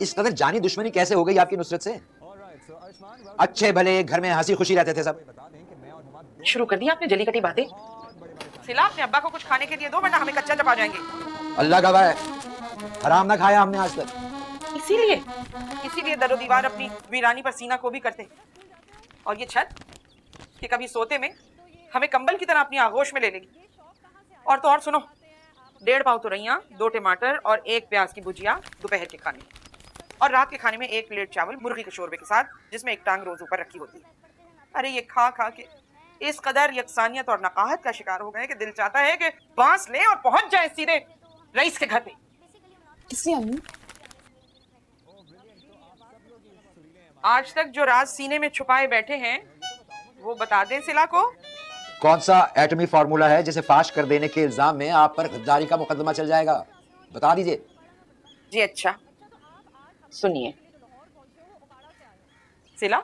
इस कदर जानी दुश्मनी कैसे हो गई आपकी नुसरत से? अच्छे भले घर में हंसी खुशी रहते थे सब। शुरू कर दी आपने जली कटी बातें। सिला, अपने अब्बा को कुछ खाने के लिए दो, वरना हमें कच्चा चबा जाएंगे। अल्लाह का वाह, हराम ना खाया हमने आज तक। इसीलिए दरो दीवार अपनी वीरानी पर सीना को भी करते। और ये छत कि कभी सोते में हमें कंबल की तरह अपनी आगोश में ले लेगी। और तो और सुनो, 1.5 पाव तुरैया, 2 टमाटर और 1 प्याज की भुजिया दोपहर के खाने, और रात के खाने में 1 प्लेट चावल मुर्गी के शोरबे के साथ, जिसमें 1 टांग रोज ऊपर रखी होती है। अरे ये खा खा के इस कदर यकसानियत और नकाहत का शिकार हो गए कि दिल चाहता है कि बांस ले और पहुंच जाए सीधे रईस के घर पे। किसने अम्मी? आज तक जो राज सीने में छुपाए बैठे हैं वो बता दें सिला को। कौन सा एटमी फार्मूला है जिसे फाश कर देने के इल्जाम में आप पर गद्दारी का मुकदमा चल जाएगा? बता दीजिए। जी अच्छा, सुनिए सिला,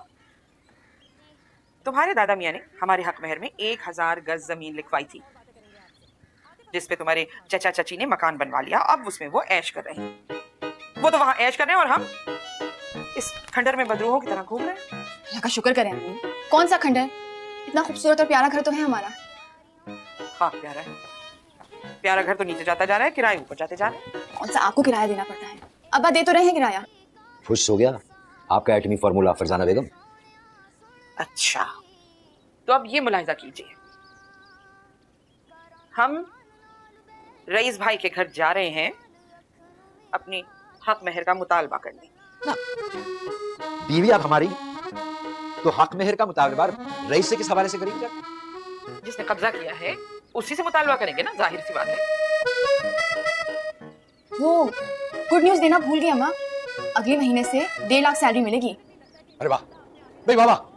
तुम्हारे दादा मियाँ ने हमारे हक महर में 1000 गज जमीन लिखवाई थी, जिसपे तुम्हारे चचा चची ने मकान बनवा लिया। अब उसमें वो ऐश कर रहे हैं। वो तो वहां ऐश कर रहे हैं और हम इस खंडर में बदरूहों की तरह घूम रहे हैं। अल्लाह का शुक्र करें अम्मी। कौन सा खंडर? इतना खूबसूरत और प्यारा घर तो है हमारा। हाँ प्यारा है, प्यारा घर तो नीचे जाता जा रहा है, किराए ऊपर जाते जा रहे हैं। कौन सा आपको किराया देना पड़ता है? अब्बा दे तो रहे हैं किराया। खुश हो गया आपका एटमी फार्मूला फरजाना बेगम। अच्छा, तो अब ये मुलाहिजा कीजिए, हम रईस भाई के घर जा रहे हैं अपनी हक महर का मुतालबा करने। बीवी आप हमारी, तो हक मेहर का मुतालबा रईस से किस हवाले से करेंगे? जिसने कब्जा किया है उसी से मुतालबा करेंगे ना, जाहिर सी बात है। वो गुड न्यूज देना भूल गई अम्मा, अगले महीने से 1.5 लाख सैलरी मिलेगी। अरे वाह भाई वाह।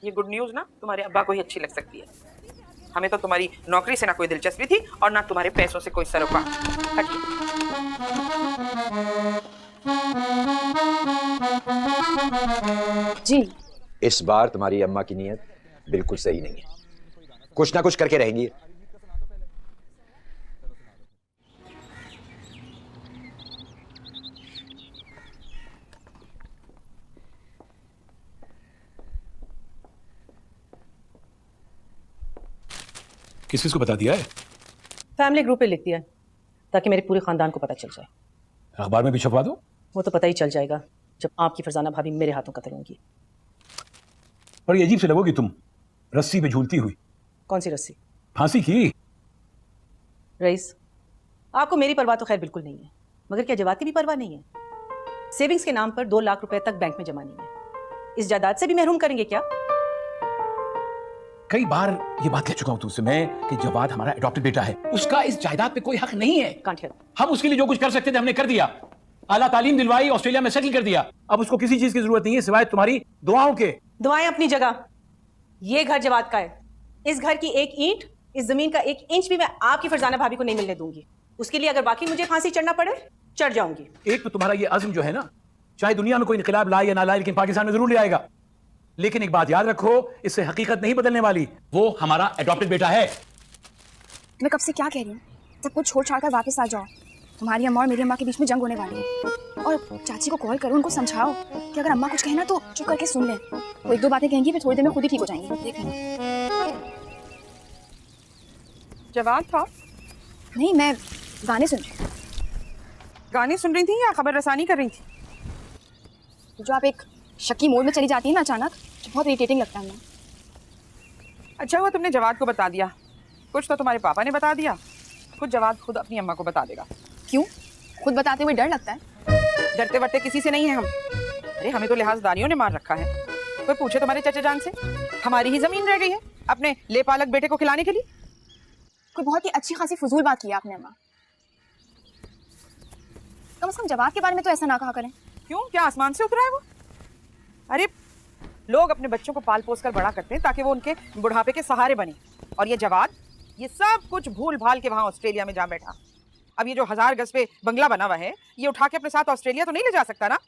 ये गुड न्यूज ना तुम्हारे अब्बा को ही अच्छी लग सकती है, हमें तो तुम्हारी नौकरी से ना कोई दिलचस्पी थी और ना तुम्हारे पैसों से कोई सरोकार। हटिए। जी, इस बार तुम्हारी अम्मा की नीयत बिल्कुल सही नहीं है, कुछ ना कुछ करके रहेंगी। किस किस को बता दिया है? फैमिली ग्रुप पे लिख दिया है ताकि मेरे पूरे खानदान को पता चल जाए। अखबार में भी छपवा दो। वो तो पता ही चल जाएगा जब आपकी फरजाना भाभी मेरे हाथों कत्ल होंगी। और ये अजीब से लगोगी तुम रस्सी पे झूलती हुई। कौन सी रस्सी? फांसी की। रईस, आपको मेरी परवाह तो खैर बिल्कुल नहीं है, मगर क्या जवाब की भी परवाह नहीं है? सेविंग्स के नाम पर 2 लाख रुपए तक बैंक में जमा नहीं है, इस जायदाद से भी महरूम करेंगे क्या? कई बार ये बात कह चुका हूं तुमसे मैं कि जवाद हमारा एडॉप्टेड बेटा है, उसका इस जायदाद पे कोई हक नहीं है। Can't hear. हम उसके लिए जो कुछ कर सकते थे हमने कर दिया, आला तालीम दिलवाई, ऑस्ट्रेलिया में सेटल कर दिया। अब उसको किसी चीज की जरूरत नहीं है सिवाय तुम्हारी दुआओं के। दुआएं अपनी जगह, ये घर जवाद का है। इस घर की 1 ईंट, इस जमीन का 1 इंच भी मैं आपकी फरजाना भाभी को नहीं मिलने दूंगी। उसके लिए अगर बाकी मुझे फांसी चढ़ना पड़े चढ़ जाऊंगी। एक तो तुम्हारा ये अज़्म जो है ना, चाहे दुनिया में कोई इनकलाब लाए या ना लाए, लेकिन पाकिस्तान में जरूर ले आएगा। लेकिन एक बात याद रखो, इससे हकीकत नहीं बदलने वाली, वो हमारा एडॉप्टेड बेटा है। मैं कब से क्या कह रही हूँ, सब कुछ छोड़ छाड़ कर वापस आ जाओ। तुम्हारी अम्मा और मेरी अम्मा के बीच में जंग होने वाली है। और चाची को कॉल करो, उनको समझाओ कि अगर अम्मा कुछ कहे ना तो चुप करके सुन ले। वो 1-2 बातें कहेंगी, फिर थोड़ी देर में खुद ही ठीक हो जाएंगी, देख लेना। जवाब था? नहीं, मैं गाने सुन रही। गाने सुन रही थी या खबर रसानी कर रही थी? जो आप एक शक्की मोड में चली जाती है ना अचानक, तो बहुत इरिटेटिंग लगता है। अच्छा हुआ तुमने जवाद को बता दिया, कुछ तो तुम्हारे पापा ने बता दिया, खुद जवाद खुद अपनी अम्मा को बता देगा। क्यों? खुद बताते हुए डर लगता है? डरते वरते किसी से नहीं है हम। अरे हमें तो लिहाजदारियों ने मार रखा है। कोई पूछे तुम्हारे चचा जान से, हमारी ही जमीन रह गई है अपने ले पालक बेटे को खिलाने के लिए। कोई बहुत ही अच्छी खासी फजूल बात की आपने अम्मा। कम से कम जवाब के बारे में तो ऐसा ना कहा करें। क्यों, क्या आसमान से उतरा है वो? अरे लोग अपने बच्चों को पाल पोस कर बड़ा करते हैं ताकि वो उनके बुढ़ापे के सहारे बने, और ये जवाद ये सब कुछ भूल भाल के वहां ऑस्ट्रेलिया में जा बैठा। अब ये जो 1000 गज पे बंगला बना हुआ है, ये उठा के अपने साथ ऑस्ट्रेलिया तो नहीं ले जा सकता ना।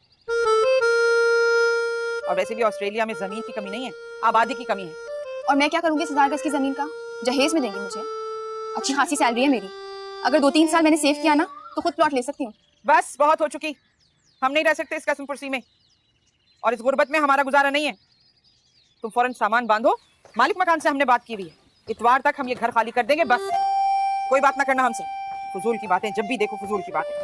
और वैसे भी ऑस्ट्रेलिया में जमीन की कमी नहीं है, आबादी की कमी है। और मैं क्या करूंगी इस 1000 गज की जमीन का? जहेज में देंगे मुझे, अच्छी खासी सैलरी है मेरी। अगर 2-3 साल मैंने सेव किया ना तो खुद प्लॉट ले सकती हूँ। बस बहुत हो चुकी। हम नहीं रह सकते इस कसमपुरसी में, और इस गुर्बत में हमारा गुजारा नहीं है। तुम फौरन सामान बांधो, मालिक मकान से हमने बात की हुई है, इतवार तक हम ये घर खाली कर देंगे। बस कोई बात ना करना हमसे, फजूल की बातें, जब भी देखो फजूल की बातें।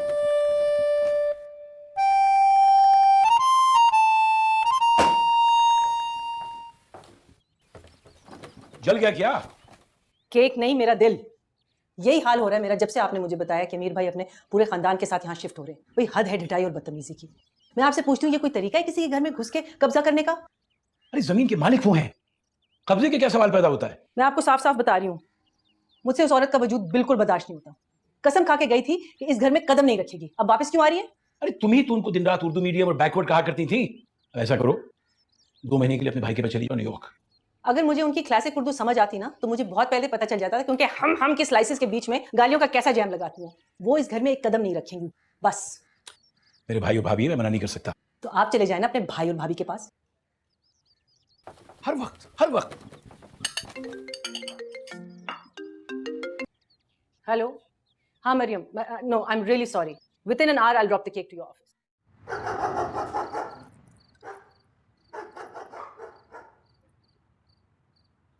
जल गया क्या? केक नहीं, मेरा दिल। यही हाल हो रहा है मेरा जब से आपने मुझे बताया कि अमीर भाई अपने पूरे खानदान के साथ यहाँ शिफ्ट हो रहे हैं। भाई हद है ढिठाई और बदतमीजी की। मैं आपसे पूछती हूँ, ये कोई तरीका है किसी के घर में घुस के कब्जा करने का? अरे जमीन के मालिक वो हैं, कब्जे के क्या सवाल पैदा होता है? मैं आपको साफ साफ बता रही हूँ, मुझसे उस औरत का वजूद बिल्कुल बर्दाश्त नहीं होता। कसम खा के गई थी कि इस घर में कदम नहीं रखेगी, अब वापस क्यों आ रही है? अरे तुम ही तो उनको दिन रात उर्दू मीडियम और बैकवर्ड कहा करती थी। ऐसा करो, 2 महीने के लिए अपने भाई के पास चली जाओ न्यूयॉर्क। अगर मुझे उनकी क्लासिक उर्दू समझ आती ना तो मुझे बहुत पहले पता चल जाता था, क्योंकि हम के स्लाइसेस के बीच में गालियों का कैसा जैम लगाती हैं। वो इस घर में एक कदम नहीं रखेंगी बस। मेरे भाई और भाभी है, मैं मना नहीं कर सकता। तो आप चले जाए ना अपने भाई और भाभी के पास। हर वक्त। हेलो, हाँ Maryam, no I am really sorry, within an hour I will drop the cake to your office.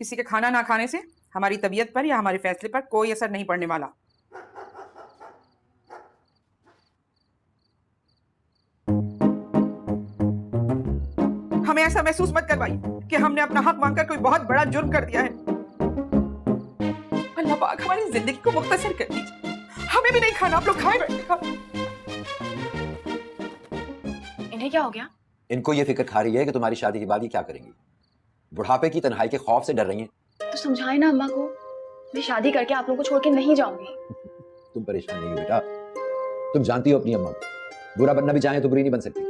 किसी के खाना ना खाने से हमारी तबीयत पर या हमारे फैसले पर कोई असर नहीं पड़ने वाला। हमें ऐसा महसूस मत करवाइए कि हमने अपना हक मांगकर कोई बहुत बड़ा जुर्म कर दिया है। अल्लाह पाक हमारी जिंदगी को मुख्तसर कर दीजिए। हमें भी नहीं खाना, आप लोग खाए बैठे खाओ। इन्हें क्या हो गया? इनको ये फिक्र खा रही है कि तुम्हारी शादी के बाद ये क्या करेंगी। बुढ़ापे की तन्हाई के खौफ से डर रही हैं। तो समझाए ना अम्मा को, मैं शादी करके आप लोगों को छोड़ के नहीं जाऊंगी। तुम परेशान नहीं हो बेटा, तुम जानती हो अपनी अम्मा को, बुरा बनना भी चाहे तो बुरी नहीं बन सकती।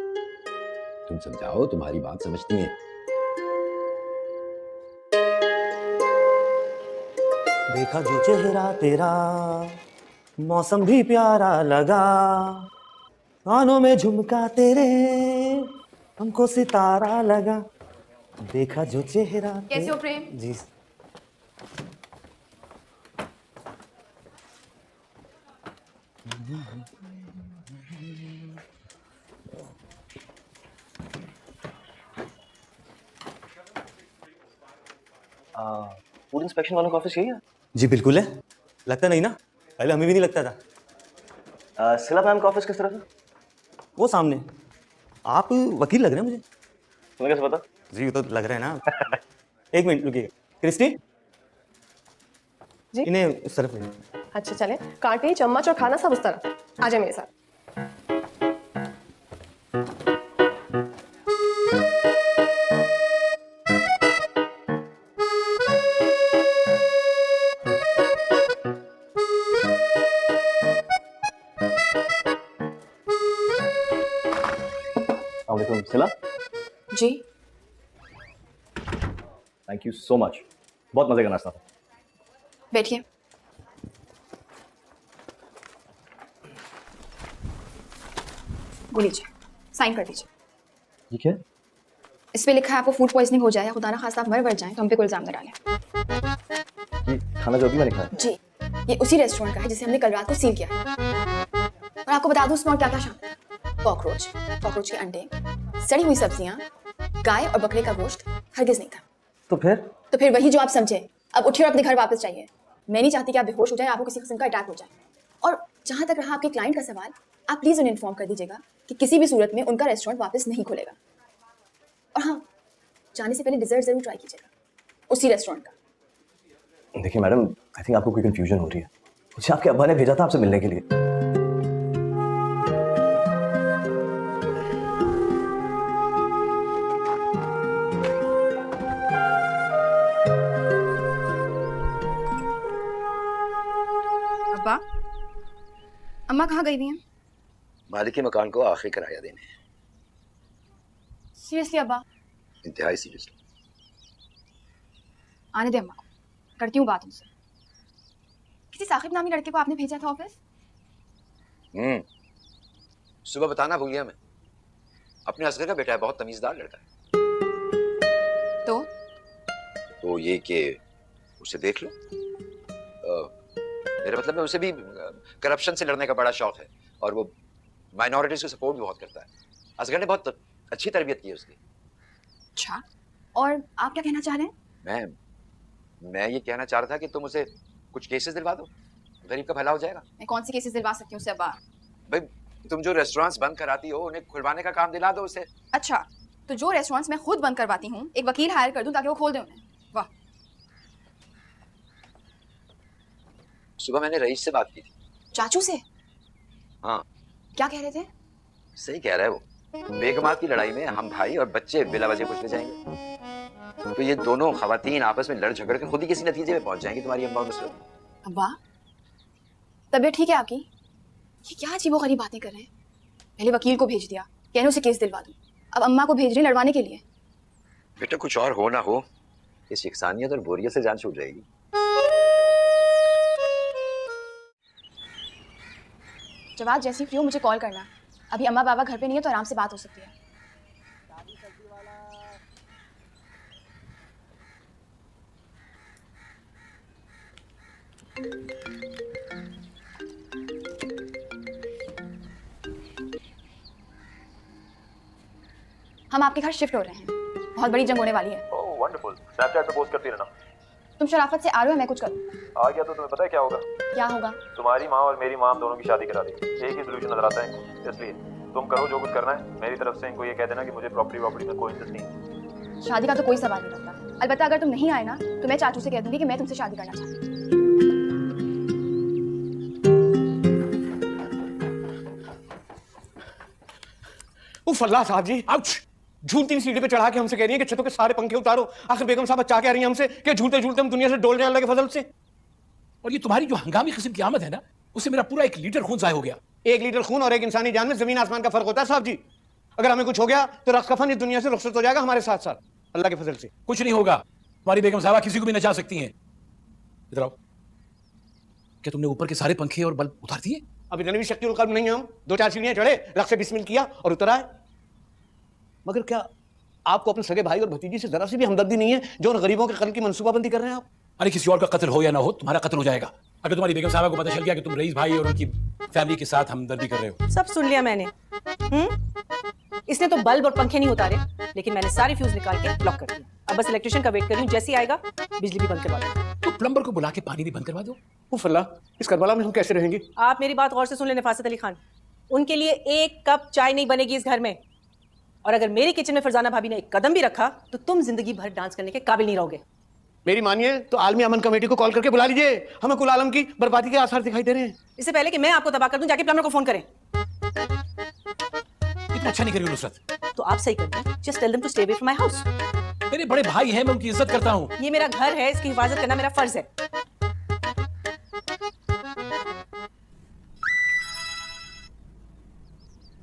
तुम समझाओ, तुम्हारी बात समझती हैं। देखा जो चेहरा तेरा, मौसम भी प्यारा लगा, कानों में झुमका तेरे, हमको सितारा लगा। देखा जो चेहरा। कैसे हो प्रेम? जी फूड इंस्पेक्शन वालों का ऑफिस यही है? जी बिल्कुल है। लगता नहीं ना, पहले हमें भी नहीं लगता था। सिला मैम का ऑफिस किस तरफ है? वो सामने। आप वकील लग रहे हैं मुझे। तुम्हें कैसे पता? जी तो लग रहा है ना। एक मिनट रुकिएगा। क्रिस्टी जी? इन्हें उस तरफ ले। अच्छा चले, कांटे चम्मच और खाना सब उस तरफ। आ जाए मेरे साथ। वालेकुम सिला। जी थैंक यू सो मच, बहुत मजे का नाश्ता था। बैठिए। लीजिए, साइन कर दीजिए। ठीक है। इस पे लिखा है आपको फूड पॉइजनिंग हो जाए या खुदा ना खास्ता आप मर बढ़ जाएं तो हम पे कोई इल्जाम न डालें। ये खाना जो अभी मैंने खाया। जी, ये उसी रेस्टोरेंट का है जिसे हमने कल रात को सील किया है। और आपको बता दूं उसमें और क्या था शामिल? कॉकरोच के अंडे, सड़ी हुई सब्जियां, गाय और बकरे का गोश्त हरगिज नहीं था। तो फिर वही जो आप समझे। अब उठिए और अपने घर वापस जाइए। मैं नहीं चाहती कि आप बेहोश हो जाए, आपको किसी किस्म का अटैक हो जाए। और जहां तक रहा आपके क्लाइंट का सवाल, आप प्लीज उन्हें इन्फॉर्म कर दीजिएगा कि किसी भी सूरत में उनका रेस्टोरेंट वापस नहीं खुलेगा। और हाँ, जाने से पहले डिजर्ट जरूर ट्राई कीजिएगा उसी रेस्टोरेंट का। देखिए मैडम, आई थिंक आपको कोई कंफ्यूजन हो रही है। मुझे आपके अब्बा ने भेजा था आपसे मिलने के लिए। अब्बा, अम्मा कहाँ गई हुई हैं? मालिक के मकान को आखिरी किराया देने। सीरियसली अब्बा? इंतहाई सीरियसली। आने दे अम्मा को, करती हूँ बात उनसे। किसी साकिब नामी लड़के को आपने भेजा था ऑफिस? सुबह बताना भूल गया मैं। अपने असगर का बेटा है, बहुत तमीजदार लड़का है। तो ये कि उसे देख लो। मेरा मतलब है उसे भी करप्शन से लड़ने का बड़ा शौक है, और वो माइनॉरिटीज को सपोर्ट भी बहुत करता है। असगर ने बहुत अच्छी तरबियत की है उसकी। अच्छा, और आप क्या कहना चाह रहे हैं? मैं ये कहना चाह रहा था कि तुम उसे कुछ केसेस दिलवा दो, गरीब का भला हो जाएगा। मैं कौन से केसेस दिलवा सकती हूँ उससे अब्बा? भाई तुम जो रेस्टोरेंट्स बंद कराती हो उन्हें खुलवाने का काम दिला दो उसे। अच्छा, तो जो रेस्टोरेंट्स मैं खुद बंद करवाती हूँ एक वकील हायर कर दूँ ताकि वो खोल दे उन्हें। वाह। सुबह मैंने रईस से बात की थी। चाचू से? हाँ। क्या कह रहे थे? सही कह रहा है वो, बेगमात की लड़ाई में हम भाई और बच्चे बिला वजह कुछ ले जाएंगे तो ये दोनों खवातीन आपस में लड़ झगड़ के खुद ही किसी नतीजे में पहुंच जाएंगी, तुम्हारी अम्मा और नुसरत। अब्बा, तबीयत ठीक है आपकी? ये क्या अजीबोगरीब बातें कर रहे हैं? पहले वकील को भेज दिया, कहने उसे केस दिलवा दूं, अब अम्मा को भेज रहे लड़वाने के लिए। बेटा कुछ और हो ना हो, इस यकसानियत और बोरियत से जान छूट जाएगी। जवाब जैसी फ्री हो मुझे कॉल करना। अभी अम्मा बाबा घर पे नहीं है तो आराम से बात हो सकती है। हम आपके घर शिफ्ट हो रहे हैं, बहुत बड़ी जंग होने वाली है। ओह वंडरफुल, स्नैपचैट पे पोस्ट करती रहना। तुम शराफत से आ रहे हो, मैं कुछ करूं? आ गया तो तुम्हें पता है क्या होगा? क्या होगा? तुम्हारी माँ और मेरी माँ दोनों की शादी करा दी। एक ही सोल्यूशन नजर आता है इनको, इसलिए तुम करो जो कुछ करना है। मेरी तरफ से इनको ये कह देना कि मुझे प्रॉपर्टी में कोई इंटरेस्ट नहीं। शादी का तो कोई सवाल नहीं बनता। अलबत्ता अगर तुम नहीं आए ना तो मैं चाचू से कह दूंगी कि मैं तुमसे शादी करना चाहती हूँ। उफ अल्लाह साहब जी, आउच! झूलती सीढ़ी पे चढ़ा के हमसे कह रही है कि छतों के सारे पंखे उतारो। आखिर बेगम साहब चाह कह रही है हमसे कि झूलते झूलते हम दुनिया से डोल जाए अल्लाह के फजल से। और ये तुम्हारी जो हंगामी किस्म की आमद है ना, उससे मेरा पूरा 1 लीटर खून जाया हो गया। 1 लीटर खून और एक इंसानी जान में जमीन आसमान का फर्क होता है साहब जी। अगर हमें कुछ हो गया तो रक्स कफन इस दुनिया से रुखसत हो जाएगा हमारे साथ साथ, अल्लाह के फजल से। कुछ नहीं होगा, तुम्हारी बेगम साहबा किसी को भी नचा सकती हैं। इधर आओ। क्या तुमने ऊपर के सारे पंखे और बल्ब उतार दिए? अभी इतनी भी शक्ति कल्ब नहीं है हम। 2-4 सीढ़ियां चढ़े, रक्स से बिस्मिल किया और उतर आए। मगर क्या आपको अपने सगे भाई और भतीजी से जरा सी भी हमदर्दी नहीं है जो उन गरीबों के कत्ल की मंसूबाबंदी कर रहे हैं आप? अरे किसी और का कत्ल हो या ना हो, तुम्हारा कत्ल हो जाएगा। अगर तुम्हारी बेगम साहबा को पता चल गया कि तुम रईस भाई और उनकी फैमिली के साथ हमदर्दी कर रहे हो। सब सुन लिया मैंने। इसने तो बल्ब और पंखे नहीं उतारे, लेकिन मैंने सारी फ्यूज निकाल के ब्लॉक कर दिया। अब बस इलेक्ट्रिशियन का वेट कर रही हूँ, जैसे ही आएगा बिजली भी बंद करवा दो। तो प्लम्बर को बुला के पानी भी बंद करवा दो। उफ अल्लाह, इस करबला में हम कैसे रहेंगे? आप मेरी बात गौर से सुन ले नफासत अली खान, उनके लिए 1 कप चाय नहीं बनेगी इस घर में। और अगर मेरी किचन में फरजाना भाभी ने 1 कदम भी रखा तो तुम जिंदगी भर डांस करने के काबिल नहीं रहोगे। मेरी मानिए तो आलमी अमन कमेटी को कॉल करके बुला लीजिए, हमें कुल आलम की बर्बादी के आसार दिखाई दे रहे हैं। इससे पहले कि मैं आपको तबाह कर दूं, जाके प्लम्बर को फोन करें। इतना अच्छा नहीं करी नुसरत। तो आप सही करते हैं, just tell them to stay away from my house. मेरे बड़े भाई हैं, मैं उनकी इज्जत करता हूँ। ये मेरा घर है, इसकी हिफाजत करना मेरा फर्ज है।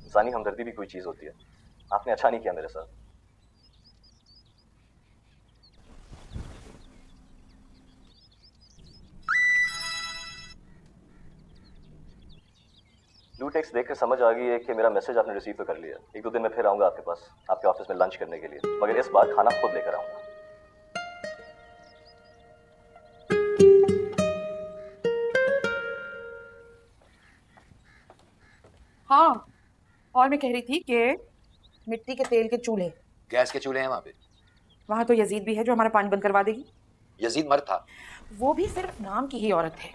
इंसानी हमदर्दी भी कोई चीज होती है। आपने अच्छा नहीं किया मेरे साथ। ब्लू टेक्स्ट देखकर समझ आ गई है कि मेरा मैसेज आपने रिसीव तो कर लिया। 1-2 दिन में फिर आऊंगा आपके पास, आपके ऑफिस में लंच करने के लिए, मगर इस बार खाना खुद लेकर आऊंगा। हाँ, और मैं कह रही थी कि मिट्टी के तेल के चूल्हे, गैस के चूल्हे हैं वहां पे। वहां तो यजीद भी है जो हमारा पानी बंद करवा देगी। यजीद मर्द था। वो भी सिर्फ नाम की ही औरत है।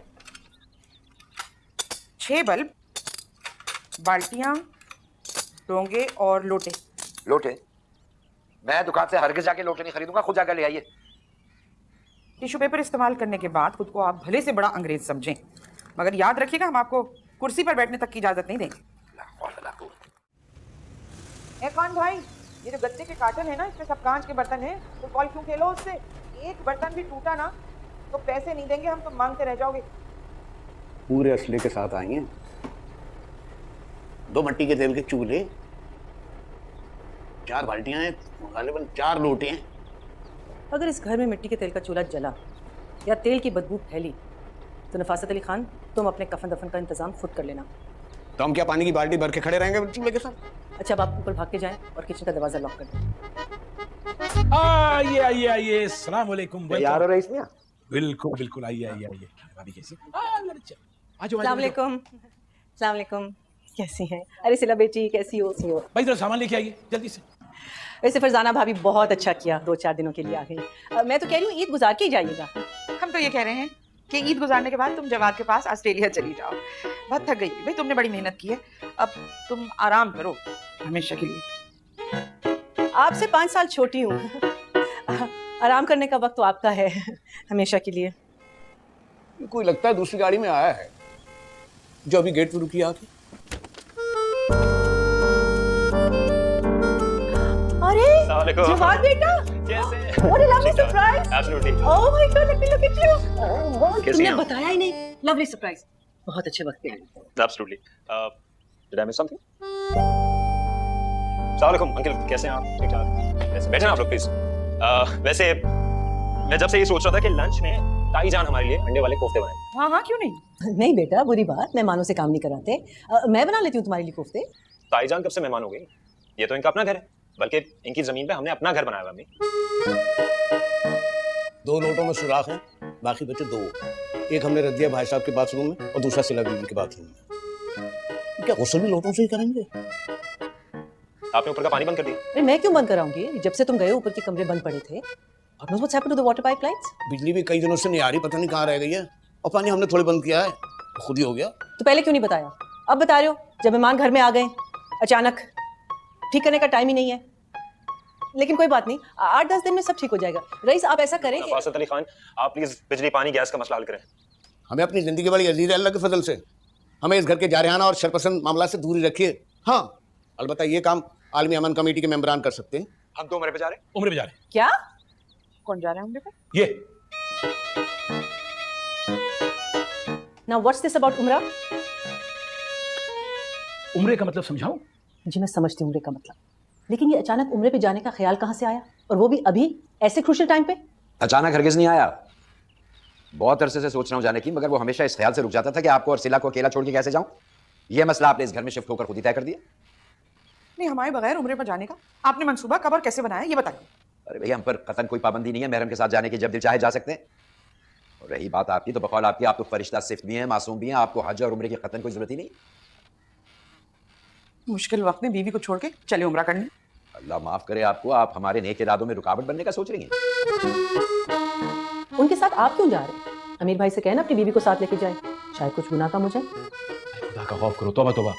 6 बल्ब, बाल्टियां, डोंगे और लोटे। लोटे? मैं दुकान से हरगिज जाके लोटे नहीं खरीदूंगा, खुद जाकर ले आइए। टिश्यू पेपर इस्तेमाल करने के बाद खुद को आप भले से बड़ा अंग्रेज समझें, मगर याद रखिएगा हम आपको कुर्सी पर बैठने तक की इजाजत नहीं देंगे। ए खान भाई, ये जो गत्ते के कार्टन है ना, इसमें सब कांच के बर्तन हैं, तो बॉल क्यों खेलो उससे? एक बर्तन भी टूटा ना तो पैसे नहीं देंगे हम, तो मांगते रह जाओगे। पूरे असले के साथ आई हैं। 2 मिट्टी के तेल के चूल्हे, 4 बाल्टियां हैं, गालिबन 4 लोटे हैं। अगर इस घर में मिट्टी के तेल का चूल्हा जला या तेल की बदबू फैली तो नफासत अली खान तुम अपने कफन दफन का इंतजाम खुद कर लेना। तो हम क्या पानी की बाल्टी भर के खड़े रहेंगे चूल्हे के साथ? अच्छा, अब आप ऊपर भाग के जाएं और किचन का दरवाजा लॉक कर दें। आइए आइए आइए, अस्सलाम वालेकुम। यार हो रईस मियां? बिल्कुल बिल्कुल, आइए आइए आइए। भाभी कैसी? आ जाओ। अस्सलाम वालेकुम। अस्सलाम वालेकुम। कैसी हैं? अरे सिला बेटी कैसी हो? सी हो। भाई जरा सामान लेके आइए जल्दी से। वैसे फरजाना भाभी बहुत अच्छा किया, 2-4 दिनों के लिए आ गई। मैं तो कह रही हूँ ईद गुजार के ही जाइएगा। हम तो ये कह रहे हैं कि ईद गुजारने के बाद तुम जवाद के पास ऑस्ट्रेलिया चली जाओ। बहुत थक गई भाई, तुमने बड़ी मेहनत की है, अब तुम आराम करो हमेशा के लिए। आपसे 5 साल छोटी हूँ। आराम करने का वक्त तो आपका है हमेशा के लिए। कोई लगता है दूसरी गाड़ी में आया है जो अभी गेट पे रुकी आके। अरे जवाद बेटा, कैसे? What a lovely surprise! Absolutely. Oh my God, let me look at you. कैसी तुमने हैं आप? बताया ही नहीं। Lovely surprise. बहुत अच्छे वक्त पे आई। Absolutely. Did I miss something? अस्सलाम वालेकुम अंकल, कैसे हैं आप? ठीक ठाक। वैसे बैठे ना आप लोग प्लीज। वैसे मैं जब से ये सोच रहा था कि लंच में ताई जान हमारे लिए अंडे वाले कोफ्ते बनाए। हाँ हाँ क्यों नहीं। नहीं बेटा, बुरी बात, मेहमानों से काम नहीं कराते। मैं बना लेती हूँ तुम्हारे लिए कोफ्ते। ताई जान कब से मेहमान हो गई? ये तो इनका अपना घर है, बल्कि इनकी जमीन पे हमने अपना घर बनाया हुआ है। 2 लोटों में सुराख हैं, बाकी बचे 2। एक हमने रख दिया भाई साहब के बाथरूम में और दूसरा सिला बीवी के बाथरूम में। क्या गुस्सा भी लोटों से ही करेंगे? आपने ऊपर का पानी बंद कर दिया? अरे मैं क्यों बंद कराऊंगी? जब से तुम गए ऊपर के कमरे बंद पड़े थे। God knows what's happened to the water pipelines? बिजली भी कई दिनों से नहीं आ रही, पता नहीं कहाँ रह गई है। और पानी हमने थोड़े बंद किया है, खुद ही हो गया। तो पहले क्यों नहीं बताया? अब बता रहे हो जब मेहमान घर में आ गए अचानक। ठीक करने का टाइम ही नहीं है। लेकिन कोई बात नहीं, 8-10 दिन में सब ठीक हो जाएगा। रईस आप ऐसा करें कि फासत अली खान, आप प्लीज बिजली पानी गैस का मसला हल करें। हमें अपनी जिंदगी बड़ी अजीज है अल्लाह के फजल से। हमें इस घर के जारहाना और शरपसंद मामला से दूरी रखिए। हाँ, अलबत्ता ये काम आलमी अमन कमेटी के मेंबरान कर सकते हैं। हम तो उम्र पे जा रहे हैं। उम्र पे जा रहे हैं। क्या? कौन जा रहा है उम्र पे? ये Now what's this about उम्रा? उम्रे का मतलब समझाऊं? जी मैं समझती हूँ उम्रे का मतलब, लेकिन ये अचानक उम्रे पे जाने का ख्याल कहाँ से आया, और वो भी अभी ऐसे क्रूशियल टाइम पे? अचानक हरगिज नहीं आया, बहुत अरसे से सोच रहा हूं जाने की, मगर वो हमेशा इस ख्याल से रुक जाता था कि आपको और सिला को अकेला छोड़ के कैसे जाऊं। ये मसला आपने इस घर में शिफ्ट होकर खुद ही तय कर दिया। नहीं, हमारे बगैर उम्रे पर जाने का आपने मंसूबा कब और कैसे बनाया ये बताइए। अरे भैया, हम पर कतन कोई पाबंदी नहीं है, महरम के साथ जाने की जब दिल चाहे जा सकते हैं। और रही बात आपकी, तो बकौल आपकी, आप तो फरिश्ता सिफ्त भी हैं, मासूम भी हैं, आपको हज और उम्रे की कतन कोई जरूरत ही नहीं। मुश्किल वक्त में बीवी को छोड़ के चले उम्रा करने। अल्लाह माफ करे आपको, आप हमारे नेक इरादों में रुकावट बनने का सोच रही हैं। उनके साथ आप क्यों जा रहे हैं? अमीर भाई से कहना अपनी बीवी को साथ लेके जाए, शायद कुछ गुनाह कम हो जाए। खुदा का खौफ करो, तौबा तौबा।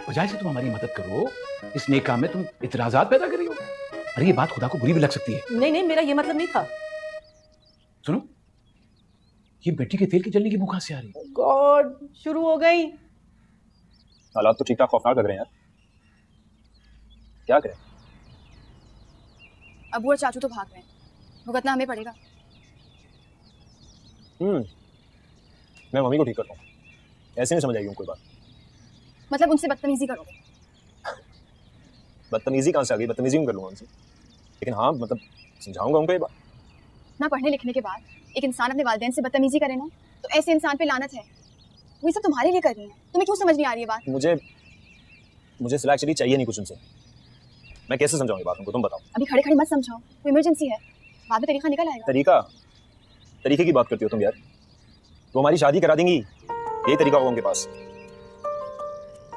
बजाय से तुम हमारी मदद करो, इस नेक काम में तुम इतराजात पैदा कर रही हो। अरे ये बात खुदा को बुरी भी लग सकती है। नहीं नहीं, मेरा ये मतलब नहीं था। सुनो, ये मिट्टी के तेल की जलने की मुँह कहाँ से आ रही है? गॉड, शुरू हो गई। हालात तो ठीक ठाक खौफनाक लग रहे हैं यार, क्या करें? अबू और चाचू तो भाग रहे हैं, भुगतना हमें पड़ेगा। मैं मम्मी को ठीक करता हूँ, ऐसे नहीं समझ आएगी कोई बात। मतलब उनसे बदतमीजी करोगे? बदतमीजी कहाँ से आ गई? बदतमीजी क्यों कर लूँगा उनसे? लेकिन हाँ मतलब समझाऊंगा उनको ये बात। ना पढ़ने लिखने के बाद एक इंसान अपने वालिदैन से बदतमीजी करे ना, तो ऐसे इंसान पे लानत है। वो सब तुम्हारे लिए कर रही है, तुम्हें क्यों समझ नहीं आ रही है बात? मुझे सिला एक्चुअली चाहिए नहीं कुछ उनसे। मैं कैसे समझाऊंगी बात उनको, तुम बताओ। अभी खड़े खड़े मत समझाओ, कोई इमरजेंसी है, बाद में तरीका निकल आएगा। तरीके की बात करती हो तुम यार? तो हमारी शादी करा देंगी, यही तरीका होगा उनके पास।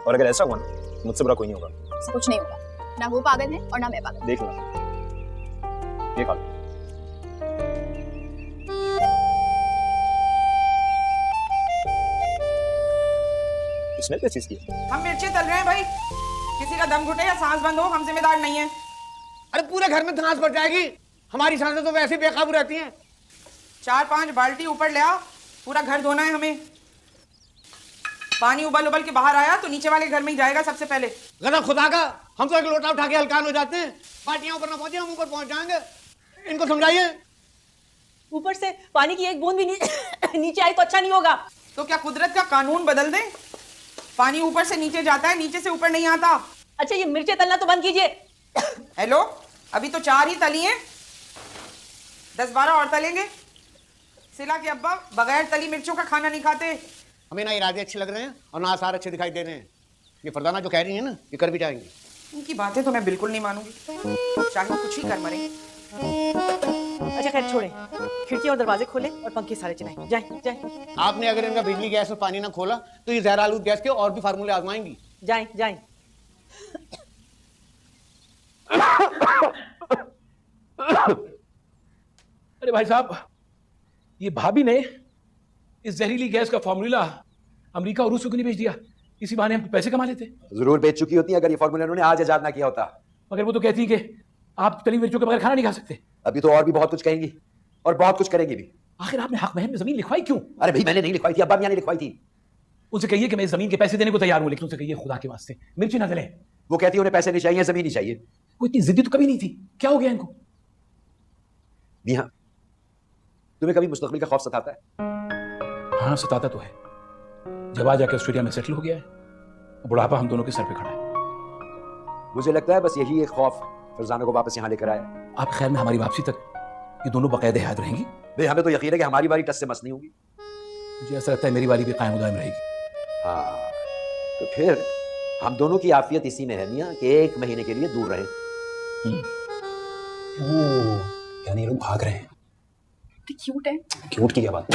और अगर ऐसा हुआ ना, मुझसे बुरा कोई नहीं होगा। ऐसा कुछ नहीं होगा, ना वो पागल है और ना मैं पागल। देख लो, ये खा लो। स्मेल किस चीज की है? हम मिर्ची तल रहे हैं भाई, किसी का दम घुटे या सांस बंद हो हम जिम्मेदार नहीं है। अरे पूरे घर में सांस बढ़ जाएगी, हमारी सांसें तो वैसे ही बेकाबू रहती हैं। 4-5 बाल्टी ऊपर ले आओ, पूरा घर धोना है हमें। पानी उबल उबल के बाहर आया तो नीचे वाले घर में ही जाएगा सबसे पहले। गजब खुदा का, हम तो एक लोटा उठा के हलकान हो जाते हैं। बाल्टियां ऊपर ना पहुंचे, हम ऊपर पहुंच जाएंगे। इनको समझाइए। ऊपर से पानी की एक बूंद भी नीचे आई तो अच्छा नहीं होगा। तो क्या कुदरत का कानून बदल दें? पानी ऊपर से नीचे जाता है, नीचे से ऊपर नहीं आता। अच्छा ये मिर्चें तलना तो बंद कीजिए। हेलो, अभी तो 4 ही तली हैं, 10-12 और तलेंगे। सिला के अब्बा बगैर तली मिर्चों का खाना नहीं खाते। हमें ना इरादे अच्छे लग रहे हैं और ना आसार अच्छे दिखाई दे रहे हैं। ये फरदाना जो कह रही है ना, ये कर भी जाएंगी। उनकी बातें तो मैं बिल्कुल नहीं मानूंगी, चाहे कुछ ही कर मरे। अच्छा खैर छोड़े, खिड़की और दरवाजे खोले और पंखे सारे चलाएं। जाए जाए। आपने अगर इनका बिजली गैस और पानी ना खोला तो ये जहर आलूद गैस के और भी फार्मूले आजमाएंगी। जाएं जाएं। अरे भाई साहब, ये भाभी ने इस जहरीली गैस का फॉर्मूला अमेरिका और रूस को क्यों नहीं भेज दिया? इसी बहाने हम पैसे कमा लेते। जरूर बेच चुकी होती अगर ये फॉर्मूला उन्होंने आज इजाद ना किया होता। मगर वो तो कहती है कि आप तली मिर्चों के बगैर खाना नहीं खा सकते। अभी तो और भी बहुत कुछ कहेंगी और बहुत कुछ करेंगी भी। आखिर आपने हक महल में जमीन लिखवाई क्यों? अरे भाई मैंने नहीं लिखवाई थी, अब्बा मियां ने लिखवाई थी। उनसे कहिए कि मैं इस जमीन के पैसे देने को तैयार हूं, लेकिन उनसे कहिए खुदा के वास्ते मिर्ची ना जले। वो कहती है उन्हें पैसे नहीं चाहिए, जमीन ही चाहिए। वो इतनी जिद्दी तो कभी नहीं थी, क्या हो गया इनको? मियां, तुम्हें कभी मुस्तकबिल का खौफ सताता है? हाँ सताता तो है। जब आ जाके ऑस्ट्रेलिया में सेटल हो गया है, बुढ़ापा हम दोनों के सर पे खड़ा है। मुझे लगता है बस यही एक खौफ फरजाना को वापस यहाँ लेकर आया। आप खैर में हमारी वापसी तक ये दोनों बाकायदे हयात रहेंगी? भाई हमें तो यकीन है कि हमारी बारी टस से मस नहीं होगी। मुझे ऐसा लगता है मेरी बारी भी कायम दायम रहेगी। हाँ, तो फिर हम दोनों की आफियत इसी में है मियां कि 1 महीने के लिए दूर रहे। यानी लोग भाग रहे हैं। क्यूट है। क्यूट की क्या बात?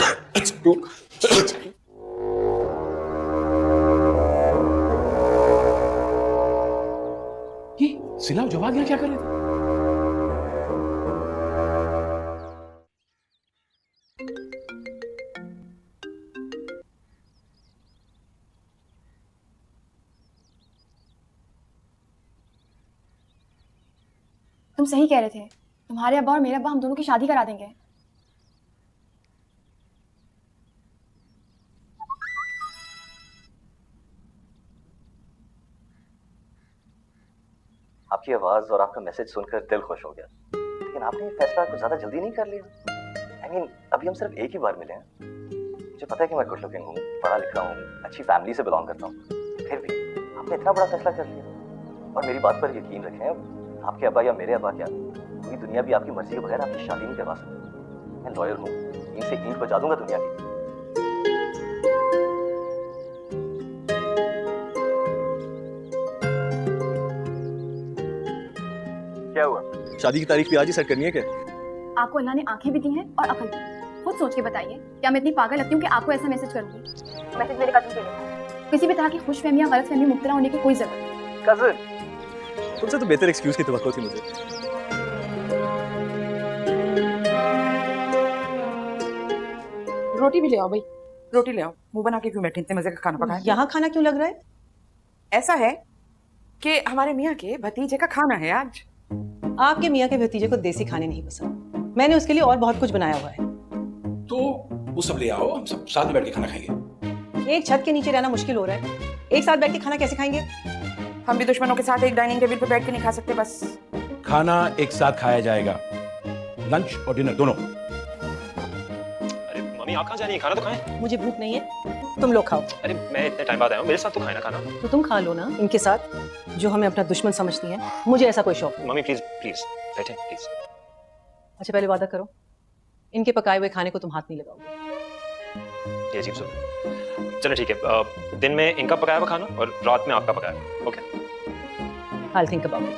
ये सिला और जवाद यहाँ क्या कर रहे थे? तुम सही कह रहे थे, तुम्हारे अब्बा और मेरे अब्बा हम दोनों की शादी करा देंगे। आपकी आवाज और आपका मैसेज सुनकर दिल खुश हो गया, लेकिन आपने ये फैसला कुछ ज्यादा जल्दी नहीं कर लिया? I mean, अभी हम सिर्फ एक ही बार मिले हैं। मुझे पता है कि मैं गुड लुकिंग हूँ, पढ़ा लिखा हूँ, अच्छी फैमिली से बिलोंग करता हूँ, फिर भी आपने इतना बड़ा फैसला कर लिया। और मेरी बात पर यकीन रखें, आपके अब्बा या मेरे अब्बा क्या, पूरी दुनिया भी आपकी मर्जी के बगैर आपकी शादी नहीं करवा सकती। मैं लॉयर हूँ, इनसे ईंट बचा दूंगा दुनिया की। क्या हुआ? शादी की तारीख भी आज ही सेट करनी है क्या? आपको अल्लाह ने आंखें भी दी हैं और अकल भी। खुद सोच के बताइए, क्या मैं इतनी पागल लगती हूँ कि आपको ऐसा मैसेज करूंगी? मैसेज मेरे कजन के लिए। किसी भी तरह की खुशफहमी या गलतफहमी में मुब्तला होने की कोई जरूरत नहीं। कजन, तुमसे तो बेहतर एक्सक्यूज की तवक्को थी मुझे। रोटी भी ले आओ भाई, रोटी ले आओ। मुंह बना के क्यों बैठे, इतने मजे का खाना पकाया। यहाँ खाना क्यों लग रहा है? ऐसा है कि हमारे मियाँ के भतीजे का खाना है आज। आपके मियाँ के भतीजे को देसी खाने नहीं पसंद, मैंने उसके लिए और बहुत कुछ बनाया हुआ है। तो वो सब ले आओ, हम सब साथ में बैठ के खाना खाएंगे। एक छत के नीचे रहना मुश्किल हो रहा है, एक साथ बैठ के खाना कैसे खाएंगे? हम भी दुश्मनों के साथ एक डाइनिंग टेबल पर बैठ के नहीं खा सकते। बस खाना एक साथ खाया जाएगा, लंच और डिनर दोनों। अरे मम्मी आप कहाँ जा रही हैं? खाना तो खाएं। मुझे भूख नहीं है, तुम लोग खाओ। अरे मैं इतने टाइम बाद आया हूँ, मेरे साथ तो खाए ना खाना। तो तुम खा लो ना इनके साथ, जो हमें अपना दुश्मन समझती हैं। मुझे ऐसा कोई शौक। मम्मी प्लीज प्लीज बैठे प्लीज। अच्छा पहले वादा करो, इनके पकाए हुए खाने को तुम हाथ नहीं लगाओगे। ये अजीब सुन। चलो ठीक है, दिन में इनका पकाया हुआ खाना और रात में आपका पकाया हुआ। Okay, I'll think about it.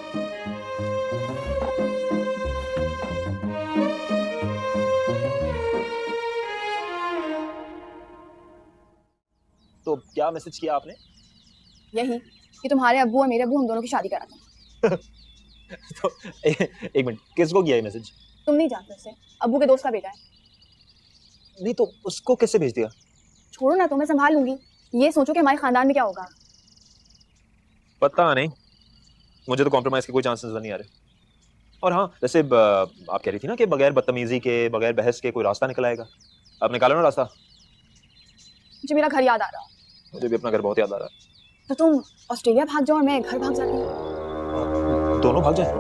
तो क्या मैसेज किया आपने? यही कि तुम्हारे अब्बू और मेरे अब्बू हम दोनों की शादी करा दें। तो एक मिनट, किसको किया ये मैसेज? तुम नहीं जानते उसे, अब्बू के दोस्त का बेटा है। नहीं तो उसको कैसे भेज दिया? छोड़ो ना, तो मैं संभाल लूंगी। ये सोचो कि हमारे खानदान में क्या होगा। पता नहीं, मुझे तो कॉम्प्रोमाइज के कोई चांसेस नहीं आ रहे। और हाँ जैसे आप कह रही थी ना कि बगैर बदतमीजी के, बगैर बहस के कोई रास्ता निकल आएगा। आप निकालो ना रास्ता। मुझे मेरा घर याद आ रहा। मुझे भी अपना घर बहुत याद आ रहा है। तो तुम ऑस्ट्रेलिया भाग जाओ और मैं घर भाग जाती हूँ। दोनों भाग जाए?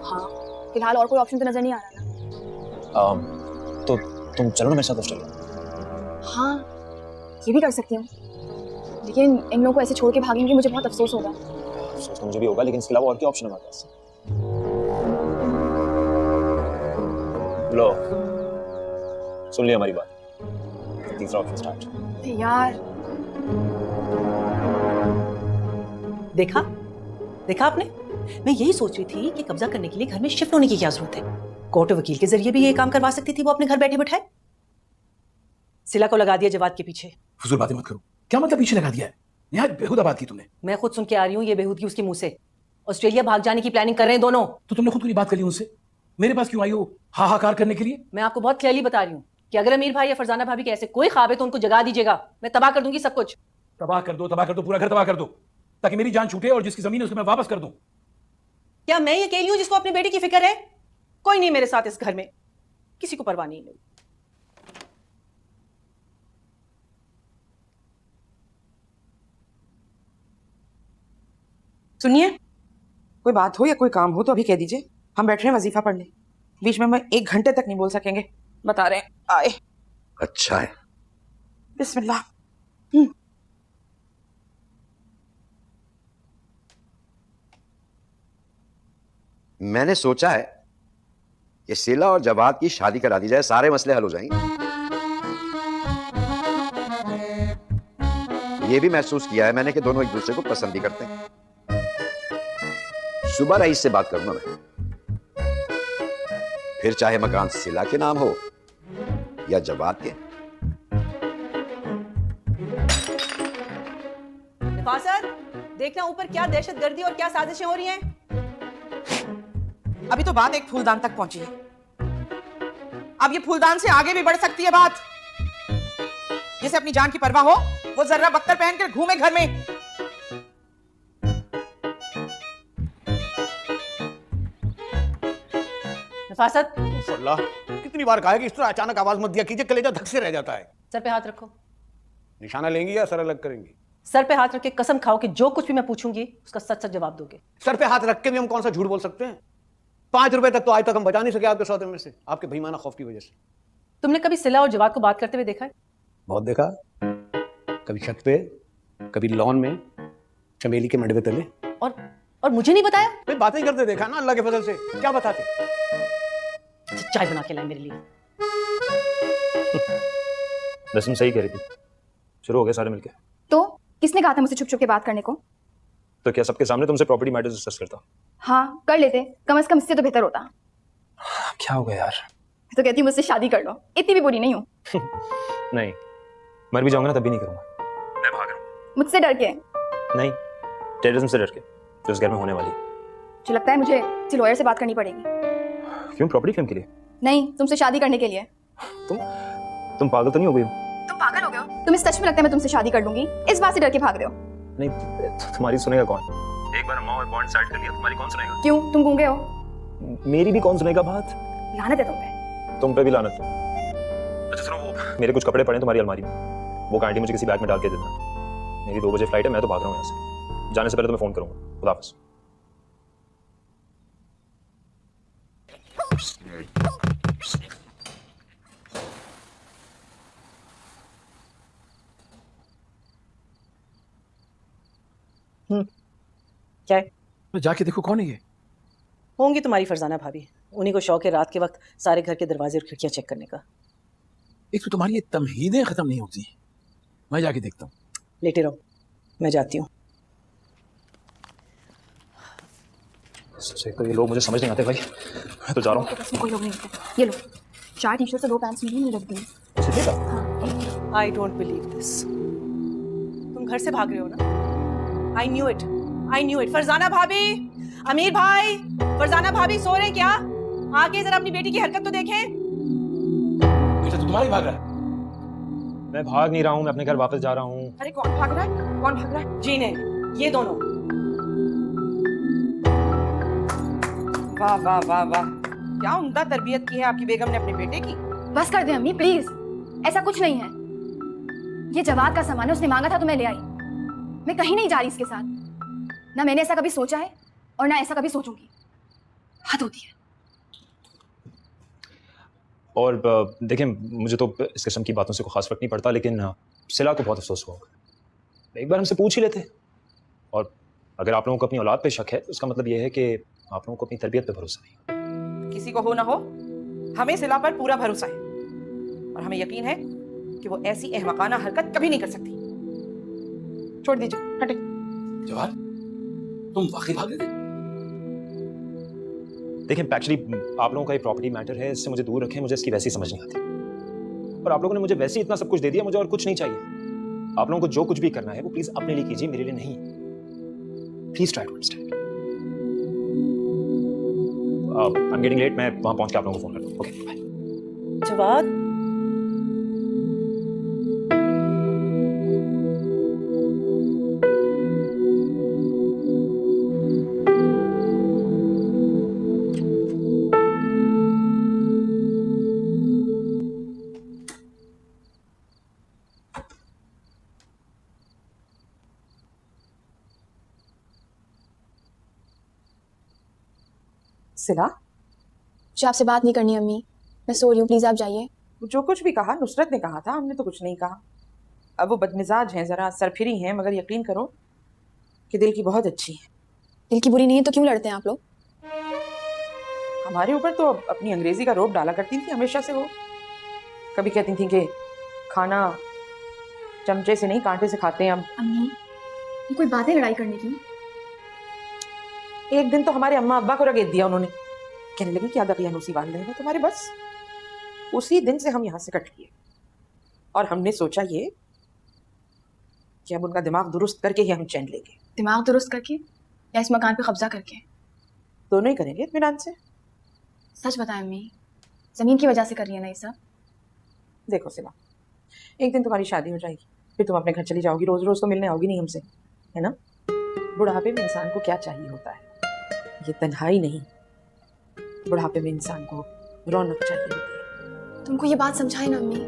हाँ, फिलहाल और कोई ऑप्शन तो नजर नहीं आ रहा ना। तो तुम चलो ना मेरे साथ ऑस्ट्रेलिया। हाँ, ये भी कर सकती हूँ, लेकिन इन लोगों को ऐसे छोड़ के भागेंगे, मुझे बहुत अफसोस होगा। अफसोस तो मुझे भी होगा, लेकिन इसके अलावा और क्या ऑप्शन है हमारे पास? लो, सुन लिया हमारी बात। तीसरा ऑप्शन स्टार्ट। यार देखा देखा आपने, मैं यही सोच रही थी कि कब्जा करने के लिए घर में शिफ्ट होने की क्या जरूरत है। कोर्ट वकील के जरिए भी ये काम करवा सकती थी वो अपने घर बैठे बैठाए। सिला को लगा दिया जवाद के पीछे। फजूल बातें मत करो। क्या मतलब पीछे लगा दिया है? यहाँ बेहुदा बात की तुमने। मैं खुद सुन के आ रही हूँ ये बेहूदगी उसके मुंह से। ऑस्ट्रेलिया भाग जाने की प्लानिंग कर रहे हैं दोनों। तो तुमने खुद क्यों नहीं बात करी उनसे? मेरे पास क्यों आई हो हाहाकार करने के लिए? मैं आपको बहुत क्लियरली बता रही हूँ कि अगर अमीर भाई या फरजाना भाभी के ऐसे कोई ख्वाब है तो उनको जगा दीजिएगा। मैं तबाह कर दूंगी सब कुछ। तबाह कर दो, पूरा घर तबाह कर दो, ताकि मेरी जान छूटे और जिसकी जमीन है उसको मैं वापस कर दूं। क्या मैं ये अकेली हूँ जिसको अपनी बेटी की फिक्र है? कोई नहीं मेरे साथ इस घर में, किसी को परवाह नहीं। सुनिए, कोई बात हो या कोई काम हो तो अभी कह दीजिए। हम बैठ रहे हैं वजीफा पढ़ने, बीच में हम 1 घंटे तक नहीं बोल सकेंगे। बता रहे हैं आए। अच्छा है। बिस्मिल्लाह। मैंने सोचा है कि सिला और जवाद की शादी करा दी जाए, सारे मसले हल हो जाएंगे। ये भी महसूस किया है मैंने कि दोनों एक दूसरे को पसंद भी करते हैं। सुबह रईस से बात करूंगा मैं, फिर चाहे मकान सिला के नाम हो या जवाद के। नफासत, देखना ऊपर क्या दहशतगर्दी और क्या साजिशें हो रही हैं। अभी तो बात एक फूलदान तक पहुंची है, अब ये फूलदान से आगे भी बढ़ सकती है बात। जिसे अपनी जान की परवाह हो वो जर्रा बख्तर पहनकर घूमे घर में। नफासत, अल्लाह, कितनी बार कहा है कि इस तरह अचानक आवाज मत दिया कीजिए, कलेजा धक से रह जाता है। सर पे हाथ रखो। निशाना लेंगी या सर अलग करेंगी? सर पे हाथ रख के कसम खाओ कि जो कुछ भी मैं पूछूंगी उसका सच सच जवाब दोगे। सर पे हाथ रख के भी हम कौन सा झूठ बोल सकते हैं? 5 रुपए तक तो आज तक हम बचा नहीं सके आपके सौदे में से, आपके बेईमाना खौफ की वजह से। तुमने कभी सिला और जवाद को बात करते हुए देखा है? बहुत देखा, कभी छत पे, कभी लॉन में, चमेली के मंडवे तले। और मुझे नहीं बताया? भाई बातें करते देखा ना, अल्लाह के फजल से। क्या बताते? चाय बना के लाए मेरे लिए। नसीम सही कह रही थी, शुरू हो गए सारे मिलके। तो किसने कहा था मुझसे छुप छुप के बात करने को? तो क्या सबके सामने तुमसे प्रॉपर्टी मैटर्स डिस्कस करता? हाँ कर लेते, कम से कम इससे तो बेहतर होता। क्या हो गया यार? मैं तो कहती हूँ मुझसे शादी कर लो, इतनी भी बुरी नहीं हूँ। नहीं, मर भी जाऊंगा ना तब भी नहीं करूंगा। मैं भाग रहा हूँ। मुझसे डर के? नहीं, टेररिज्म से डर के, जो इस घर में होने वाली है। मुझे लगता है मुझे किसी लॉयर से बात करनी पड़ेगी। क्यों, प्रॉपर्टी क्लेम के लिए? नहीं, तुमसे शादी करने के लिए। तुम पागल तो नहीं हो गई हो? तुम पागल हो गए हो? तुम्हें सच में लगता है मैं तुमसे शादी कर लूंगी? इस बात से डर के भाग रहे हो? नहीं, तुम्हारी सुनेगा कौन? एक बार अम्मा और बॉन्ड सेट कर लिया, तुम्हारी कौन सुनेगा? क्यों, तुम गूंगे हो? मेरी भी कौन सुनेगा बात? लानत है तुम पे। तुम पे भी लानत है। अच्छा सुनो, वो मेरे कुछ कपड़े पड़े हैं तुम्हारी अलमारी में, वो कैंटी मुझे किसी बैग में डाल के देना। मेरी 2 बजे फ्लाइट है, मैं तो भाग रहा हूँ यहाँ से। जाने से पहले तो मैं फोन करूंगा। खुदा हाफिज। क्या है? तो जाके देखो कौन है ये। होंगी तुम्हारी फरजाना भाभी, उन्हीं को शौक है रात के वक्त सारे घर के दरवाजे और खिड़कियां चेक करने का। एक तो तुम्हारी ये तमहीदें खत्म नहीं होती। मैं जाके देखता हूँ। लेटे रहो, मैं जाती हूँ। तो ये लोग मुझे समझ नहीं आते भाई, मैं तो जा रहा हूँ। कोई लोग नहीं होते। ये लो, 4 टी-शर्ट से 2 पैंट्स नहीं रख दी। I don't believe this. तुम घर से भाग रहे हो ना? I knew it. फरजाना भाभी, अमीर भाई, फरजाना भाभी सो रहे हैं क्या? आके जरा अपनी बेटी की हरकत तो देखें। बेटा तो तुम्हारी भाग रहा है। मैं भाग नहीं रहा हूँ, मैं अपने घर वापस जा रहा हूँ। अरे कौन भाग रहा है? कौन भाग रहा है? जी ने, ये दोनों। वाह वाह वाह वाह, क्या उम्दा तरबियत की है आपकी बेगम ने अपने बेटे की। बस कर दे अम्मी प्लीज, ऐसा कुछ नहीं है। ये जवाद का सामान है, उसने मांगा था तो मैं ले आई। मैं कहीं नहीं जा रही इसके साथ। ना मैंने ऐसा कभी सोचा है और ना ऐसा कभी सोचूंगी। हद होती है। और देखें, मुझे तो इस किस्म की बातों से कोई खास फर्क नहीं पड़ता, लेकिन सिला को बहुत अफसोस हुआ होगा। एक बार हमसे पूछ ही लेते। और अगर आप लोगों को अपनी औलाद पे शक है तो उसका मतलब ये है कि आप लोगों को अपनी तरबियत पे भरोसा नहीं। किसी को हो ना हो, हमें सिला पर पूरा भरोसा है और हमें यकीन है कि वो ऐसी अहमकाना हरकत कभी नहीं कर सकती। छोड़ दीजिए, हटे। जवाहर, तुम वाकई भाग गए? देखिए एक्चुअली आप लोगों का ये प्रॉपर्टी मैटर है, इससे मुझे दूर रखें। मुझे इसकी वैसी समझ नहीं आती और आप लोगों ने मुझे वैसे ही इतना सब कुछ दे दिया, मुझे और कुछ नहीं चाहिए। आप लोगों को जो कुछ भी करना है वो प्लीज अपने लिए कीजिए, मेरे लिए नहीं। Please try to understand. I am getting late, मैं वहां पहुंच के आप लोगों को फोन करता हूं। Okay bye. जवाद, सिला, मुझे आपसे बात नहीं करनी अम्मी, मैं सो रही हूँ, प्लीज आप जाइए। जो कुछ भी कहा नुसरत ने कहा था, हमने तो कुछ नहीं कहा। अब वो बदमिजाज हैं, जरा सरफिरी हैं, मगर यकीन करो कि दिल की बहुत अच्छी है। दिल की बुरी नहीं है तो क्यों लड़ते हैं आप लोग? हमारे ऊपर तो अपनी अंग्रेजी का रोब डाला करती थी हमेशा से वो। कभी कहती थी कि खाना चमचे से नहीं कांटे से खाते हैं हम। अम्मी, ये कोई बात है लड़ाई करने की? एक दिन तो हमारे अम्मा अब्बा को रगेत दिया उन्होंने, कहने लगी क्या दकियानूसी बांध रहे हैं तुम्हारे। बस उसी दिन से हम यहाँ से कट लिए और हमने सोचा ये कि अब उनका दिमाग दुरुस्त करके ही हम चैन लेंगे। दिमाग दुरुस्त करके या इस मकान पे कब्जा करके? दोनों ही करेंगे इत्मीनान से। सच बताएं अम्मी, जमीन की वजह से कर रही है ना ये सब? देखो सिला, एक दिन तुम्हारी शादी हो जाएगी, फिर तुम अपने घर चली जाओगी, रोज रोज तो मिलने आओगी नहीं हमसे, है ना। बुढ़ापे में इंसान को क्या चाहिए होता है? ये तन्हाई नहीं, बुढ़ापे में इंसान को रौनक चाहिए होती है। तुमको ये बात समझाए ना अम्मी।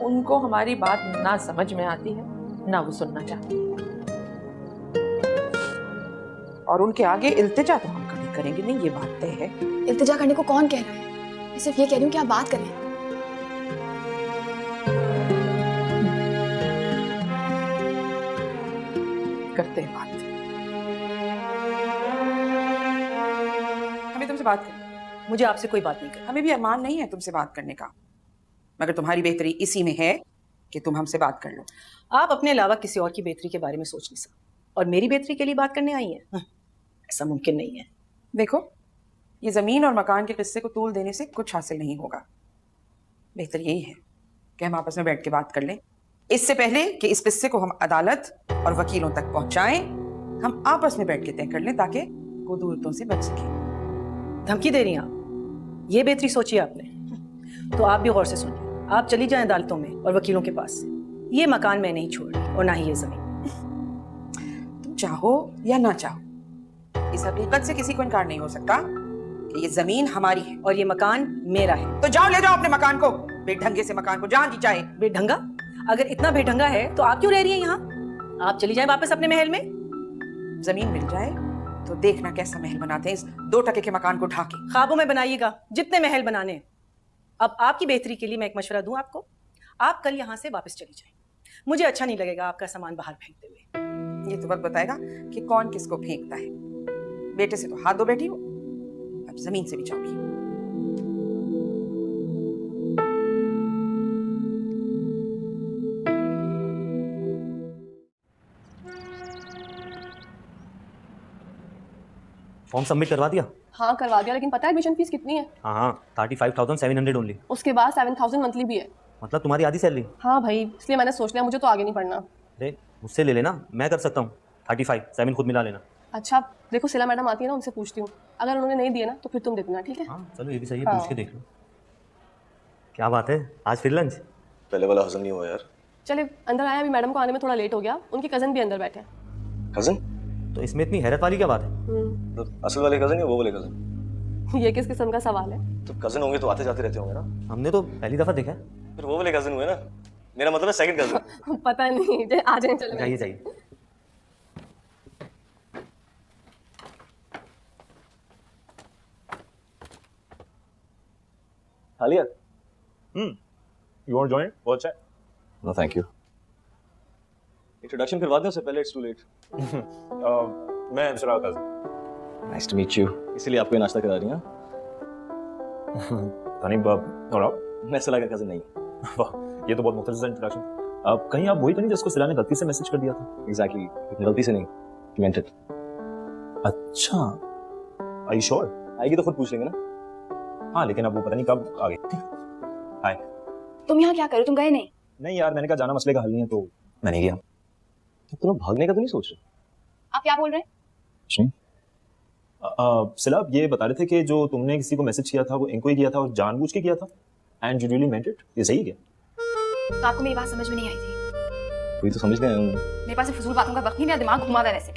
उनको हमारी बात ना समझ में आती है, ना वो सुनना चाहती है, और उनके आगे इल्तिजा तो हम कभी करेंगे नहीं, ये बात तय है। इल्तिजा करने को कौन कह रहा है? मैं सिर्फ ये कह रही हूँ कि आप बात करें। करते हैं बात। हमें तुमसे बात करनी, मुझे आपसे कोई बात नहीं करनी। हमें भी अरमान नहीं है तुमसे बात करने का, मगर तुम्हारी बेहतरी इसी में है कि तुम हमसे बात कर लो। आप अपने अलावा किसी और की बेहतरी के बारे में सोच नहीं सकते, और मेरी बेहतरी के लिए बात करने आई हैं? ऐसा मुमकिन नहीं है। देखो, ये जमीन और मकान के किस्से को तूल देने से कुछ हासिल नहीं होगा। बेहतर यही है कि हम आपस में बैठ के बात कर लें, इससे पहले कि इस किस्से को हम अदालत और वकीलों तक पहुंचाएं। हम आपस में बैठ के तय कर लें ताकि कुदूरतों से बच सके। धमकी दे रही हैं आप? ये बेहतरी सोची आपने? तो आप भी गौर से सुनिए। आप चली जाएं अदालतों में और वकीलों के पास से। ये मकान मैं नहीं छोड़ रही, और ना ही ये जमीन। तुम चाहो या ना चाहो, इस हकीकत से किसी को इनकार नहीं हो सकता कि ये जमीन हमारी है और ये मकान मेरा है। तो जाओ, ले जाओ अपने मकान को, बेढंगे से मकान को, जहां जी चाहे। बेढंगा? अगर इतना बेढंगा है तो आप क्यों रह रही हैं यहाँ? आप चली जाएं वापस अपने महल में। जमीन मिल जाए तो देखना कैसा महल बनाते हैं इस 2 टके के मकान को ढाके। ख्वाबों में बनाइएगा जितने महल बनाने हैं। अब आपकी बेहतरी के लिए मैं एक मशवरा दूं आपको, आप कल यहाँ से वापस चली जाएं। मुझे अच्छा नहीं लगेगा आपका सामान बाहर फेंकते हुए। ये तो वक्त बताएगा कि कौन किसको फेंकता है। बेटे से तो हाथ धो बैठी हो, अब जमीन से भी जाओगी। फॉर्म सबमिट करवा दिया? हाँ करवा दिया, लेकिन पता है एडमिशन फीस कितनी है? हाँ 35,700 ओनली। उसके बाद 7,000 मंथली भी है। मतलब तुम्हारी आधी सैलरी? हाँ भाई, इसलिए मैंने सोच लिया मुझे तो आगे नहीं पढ़ना। अरे मुझसे ले लेना, मैं कर सकता हूँ। 35,7 खुद मिला लेना। अच्छा देखो, सिला मैडम आती है ना, उनसे पूछती हूँ, अगर उन्होंने नहीं दिया ना तो फिर तुम दे देना, ठीक है? हाँ चलो ये भी सही है, हाँ। पूछ के देख लो। क्या बात है, आज फिर लंच? पहले वाला हजम नहीं हुआ यार। चले अंदर आया, अभी मैडम को आने में थोड़ा लेट हो गया, उनके कजन भी अंदर बैठे हैं। कजन? तो इसमें इतनी हैरत वाली क्या बात है? तो असल वाले कजन या वो वाले कजन? ये किस किस्म का सवाल है? तो कजन होंगे तो आते जाते रहते होंगे ना। हमने तो पहली दफा देखा है। फिर वो वाले कजन हुए ना, मेरा मतलब है सेकंड कजन। पता नहीं, आ जाए चलो। जाइए जाइए। खा लिया? You want join? बहुत अच्छा है। No thank you. इंट्रोडक्शन करवा दें उससे पहले, इट्स टू लेट। मैं दूसरा cousin. Nice to meet you. इसीलिए आपको ये नाश्ता करा रही हैं? तनीब और मैं सला का कजन नहीं। वाह, ये तो बहुत मुख्तलिफ इंट्रोडक्शन। अब कहीं आप वही तो नहीं जिसको सिला ने गलती से मैसेज कर दिया था? एग्जैक्टली, गलती से नहीं, मेंट इट। अच्छा, आर यू श्योर? आएगी तो खुद पूछ लेंगे ना। हाँ, लेकिन अब वो पता नहीं कब आ गई। हाय। तुम यहाँ क्या करो? तुम गए नहीं? नहीं यार, मैंने कहा जाना मसले का हल नहीं है तो मैं नहीं गया। तो तुम भागने का तो नहीं सोच रहे? आप क्या बोल रहे हैं? कुछ नहीं। सिला, आप ये बता रहे थे कि जो तुमने किसी को मैसेज किया था वो इनको ही किया था और जानबूझ के किया था, and you really meant it, ये सही है क्या? तो आपको मेरी बात समझ में नहीं आई थी? वही तो समझ नहीं आया मुझे। मेरे पास फजूल बातों का वक्त नहीं, मेरा दिमाग घुमा हुआ है वैसे।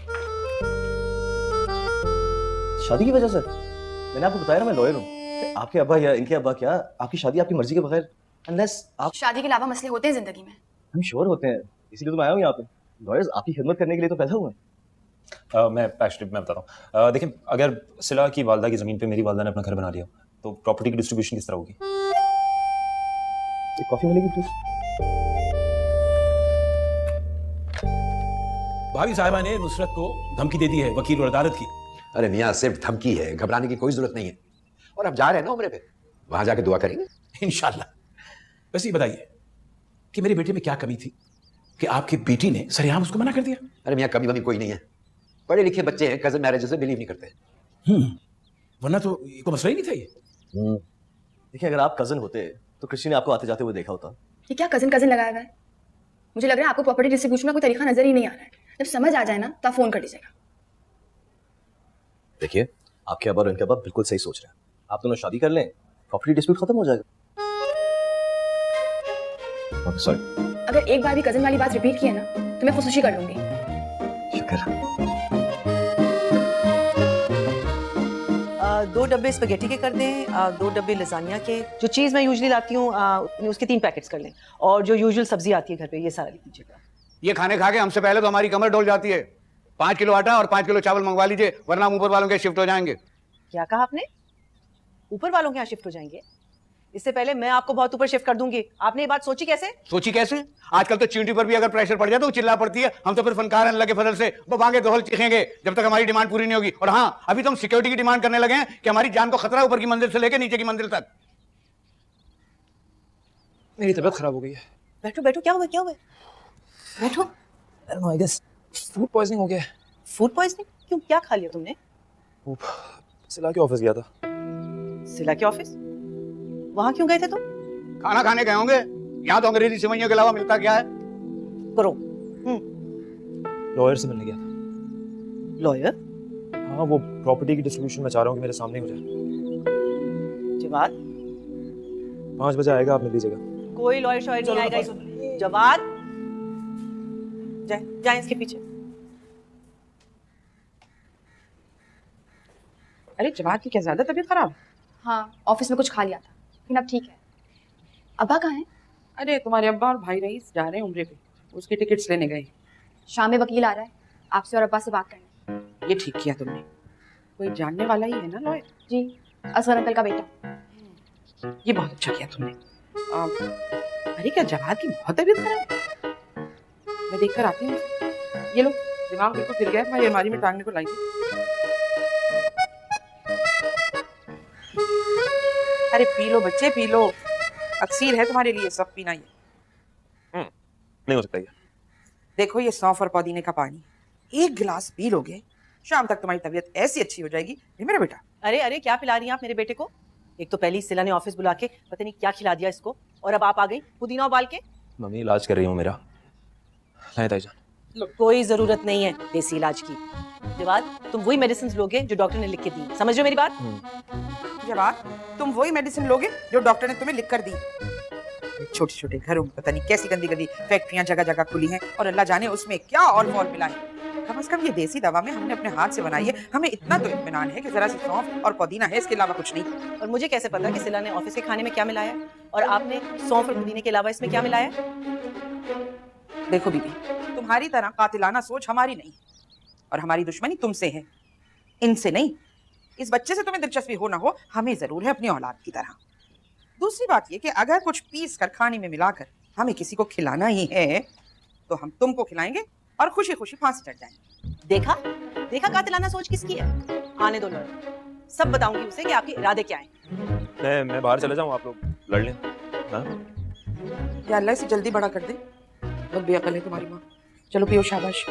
शादी की वजह से? मैंने आपको बताया ना मैं लॉयर हूँ। आपके अब्बा या इनके अब्बा क्या आपकी शादी आपकी मर्जी के बगैर, अनलेस आप शादी के अलावा मसले होते हैं जिंदगी में। हम श्योर होते हैं, इसीलिए तो मैं आया हूँ यहाँ पे। लॉयर्स आपकी खिदमत करने के लिए तो पैदा हुए हैं। मैं एक्चुअली मैं बताता हूँ। देखिए, अगर सिला की वालदा की ज़मीन पे मेरी वालदा ने अपना घर बना लिया तो प्रॉपर्टी की डिस्ट्रीब्यूशन किस तरह होगी? एक कॉफी मिलेगी प्लीज? भाभी साहिबा ने नुसरत को धमकी दे दी है वकील और अदालत की। अरे मियाँ, सिर्फ धमकी है, घबराने की कोई जरूरत नहीं है। और अब जा रहे हैं ना उम्रे पे, वहां जाके दुआ करेंगे इंशाल्लाह। वैसे ये बताइए कि मेरे बेटे में क्या कमी थी कि आपकी बेटी ने सरेआम उसको मना कर दिया? अरे मियाँ, कमी वमी कोई नहीं है, पढ़े लिखे बच्चे हैं, कजन मैरिज से बिलीव नहीं करते। वरना तो ये कोई मसला ही नहीं था ये। देखिए, अगर आप कजन होते तो कृषि ने आपको आते जाते हुए देखा होता। ये क्या कजन कजन लगाया हुआ है? मुझे लग रहा है आपको प्रॉपर्टी डिस्ट्रीब्यूशन का कोई तरीका नजर ही नहीं आ रहा है। जब समझ आ जाए ना तो आप फोन कर लीजिएगा। देखिए, आपके अब्बा और इनके अब्बा बिल्कुल सही सोच रहे हैं। आप दोनों शादी कर लें, प्रॉपर्टी डिस्प्यूट खत्म हो जाएगा। सॉरी, अगर एक बार भी कजन वाली बात रिपीट की है ना तो मैं खुशी कर लूंगी। शुक्र। 2 डब्बे स्पगेटी के कर दें, 2 डब्बे लजानिया के। जो चीज़ मैं यूजुअली लाती हूँ उसके 3 पैकेट्स कर लें, और जो यूजुअल सब्जी आती है घर पे ये सारा लिख दीजिएगा। ये खाने खा के हमसे पहले तो हमारी कमर डोल जाती है। 5 किलो आटा और 5 किलो चावल मंगवा लीजिए, वरना हम ऊपर वालों के शिफ्ट हो जाएंगे। क्या कहा आपने? ऊपर वालों के यहाँ शिफ्ट हो जाएंगे? इससे पहले मैं आपको बहुत ऊपर शिफ्ट कर दूंगी। आपने ये बात सोची कैसे? सोची कैसे? आजकल तो चींटी पर भी अगर प्रेशर पड़ जाए तो वो चिल्ला पड़ती है। हम तो फिर फनकार अल्लाह के फजल से वो भागे दोहल चीखेंगे जब तक हमारी डिमांड पूरी नहीं होगी। और हाँ, अभी तो हम सिक्योरिटी की डिमांड करने लगे हैं कि हमारी जान को खतरा, ऊपर की मंजिल से लेकर नीचे की मंजिल तक। मेरी तबीयत खराब हो गई है। बैठो बैठो, क्या हुआ क्या हुआ? बैठो। आई गेस फूड पॉइजनिंग हो गया है। Food poisoning? क्यों, क्या खा लिया तुमने? सिला के ऑफिस गया था। सिला के ऑफिस? वहां क्यों गए थे तुम? खाना खाने गए होंगे। यहाँ तो अंग्रेजी सिवैयों के अलावा मिलता क्या है? करो। लॉयर से मिलने गया था। लॉयर? हाँ, वो प्रॉपर्टी की डिस्ट्रीब्यूशन में चाह रहा हूँ कि मेरे सामने हो जाए। जवाद? 5 बजे आएगा, आप मिल लीजिएगा। कोई लॉयर शॉयर नहीं आएगा। जवाद, जाए इसके पीछे। अरे जवाद की क्या ज्यादा तबीयत खराब? हाँ, ऑफिस में कुछ खा लिया था लेकिन अब ठीक है। अब्बा कहाँ हैं? अरे तुम्हारे अब्बा और भाई रईस जा रहे हैं उम्रे पे, उसकी टिकट्स लेने गए। शाम में वकील आ रहा है, आपसे और अब्बा से बात करने। ये ठीक किया तुमने, कोई जानने वाला ही है ना लॉयर? जी, असगर अंकल का बेटा। ये बहुत अच्छा किया तुमने। अरे क्या जवाद की बहुत तबीयत खराब है? मैं देख कर आती हूँ। ये लो, दिमाग बिल्कुल फिर गया, तुम्हारी अलमारी में टांगने को लाई थी। अरे पी लो बच्चे, पी लो, अक्सीर है तुम्हारे लिए, सब पीना। ये नहीं हो सकता ये। देखो, ये सौंफ और पुदीने का पानी 1 गिलास पी लोगे, शाम तक तुम्हारी तबीयत ऐसी अच्छी हो जाएगी। ये मेरा बेटा। अरे अरे, क्या पिला रही हैं आप मेरे बेटे को? एक तो पहली सिला ने ऑफिस बुला के पता नहीं क्या खिला दिया इसको, और अब आप आ गई पुदीना उबाल के। मम्मी, इलाज कर रही हूँ मेरा। लाए ताईजान। कोई जरूरत नहीं है देसी इलाज की। जवाद, तुम वही मेडिसिन लोगे जो डॉक्टर ने लिख के दी, समझ रहे हो मेरी बात? जवाद, तुम वही मेडिसिन लोगे जो डॉक्टर ने तुम्हें लिख कर दी। छोटे छोटे घरों में पता नहीं कैसी गंदी गंदी फैक्ट्रियां जगह जगह खुली हैं, और अल्लाह जाने उसमें क्या और मिला है। कम से कम ये देसी दवा में हमने अपने हाथ से बनाई है, हमें इतना तो इत्मीनान है कि जरा सी सौंफ और पुदीना है, इसके अलावा कुछ नहीं। और मुझे कैसे पता कि सिला ने ऑफिस के खाने में क्या मिलाया और आपने सौंफ और पुदीने के अलावा इसमें क्या मिलाया? देखो बीबी, तुम्हारी तरह कातिलाना सोच हमारी नहीं, और हमारी दुश्मनी तुमसे है, इनसे नहीं। इस बच्चे से तुम्हें दिलचस्पी हो ना हो, हमें जरूर है अपनी औलाद की तरह। दूसरी बात ये कि अगर कुछ पीस कर खाने में मिलाकर हमें किसी को खिलाना ही है तो हम तुमको खिलाएंगे और खुशी खुशी फांसी चढ़ जाएंगे। देखा देखा कातिलाना सोच किसकी है? आने दो लड़ो, सब बताऊंगी उसे कि आपके इरादे क्या हैं। मैं बाहर चला जाऊँ, आप लोग लड़ लें। हाँ? या अल्लाह इसे जल्दी बड़ा कर दे, बहुत बेअकल है तुम्हारी माँ। चलो पियो, शाबाश।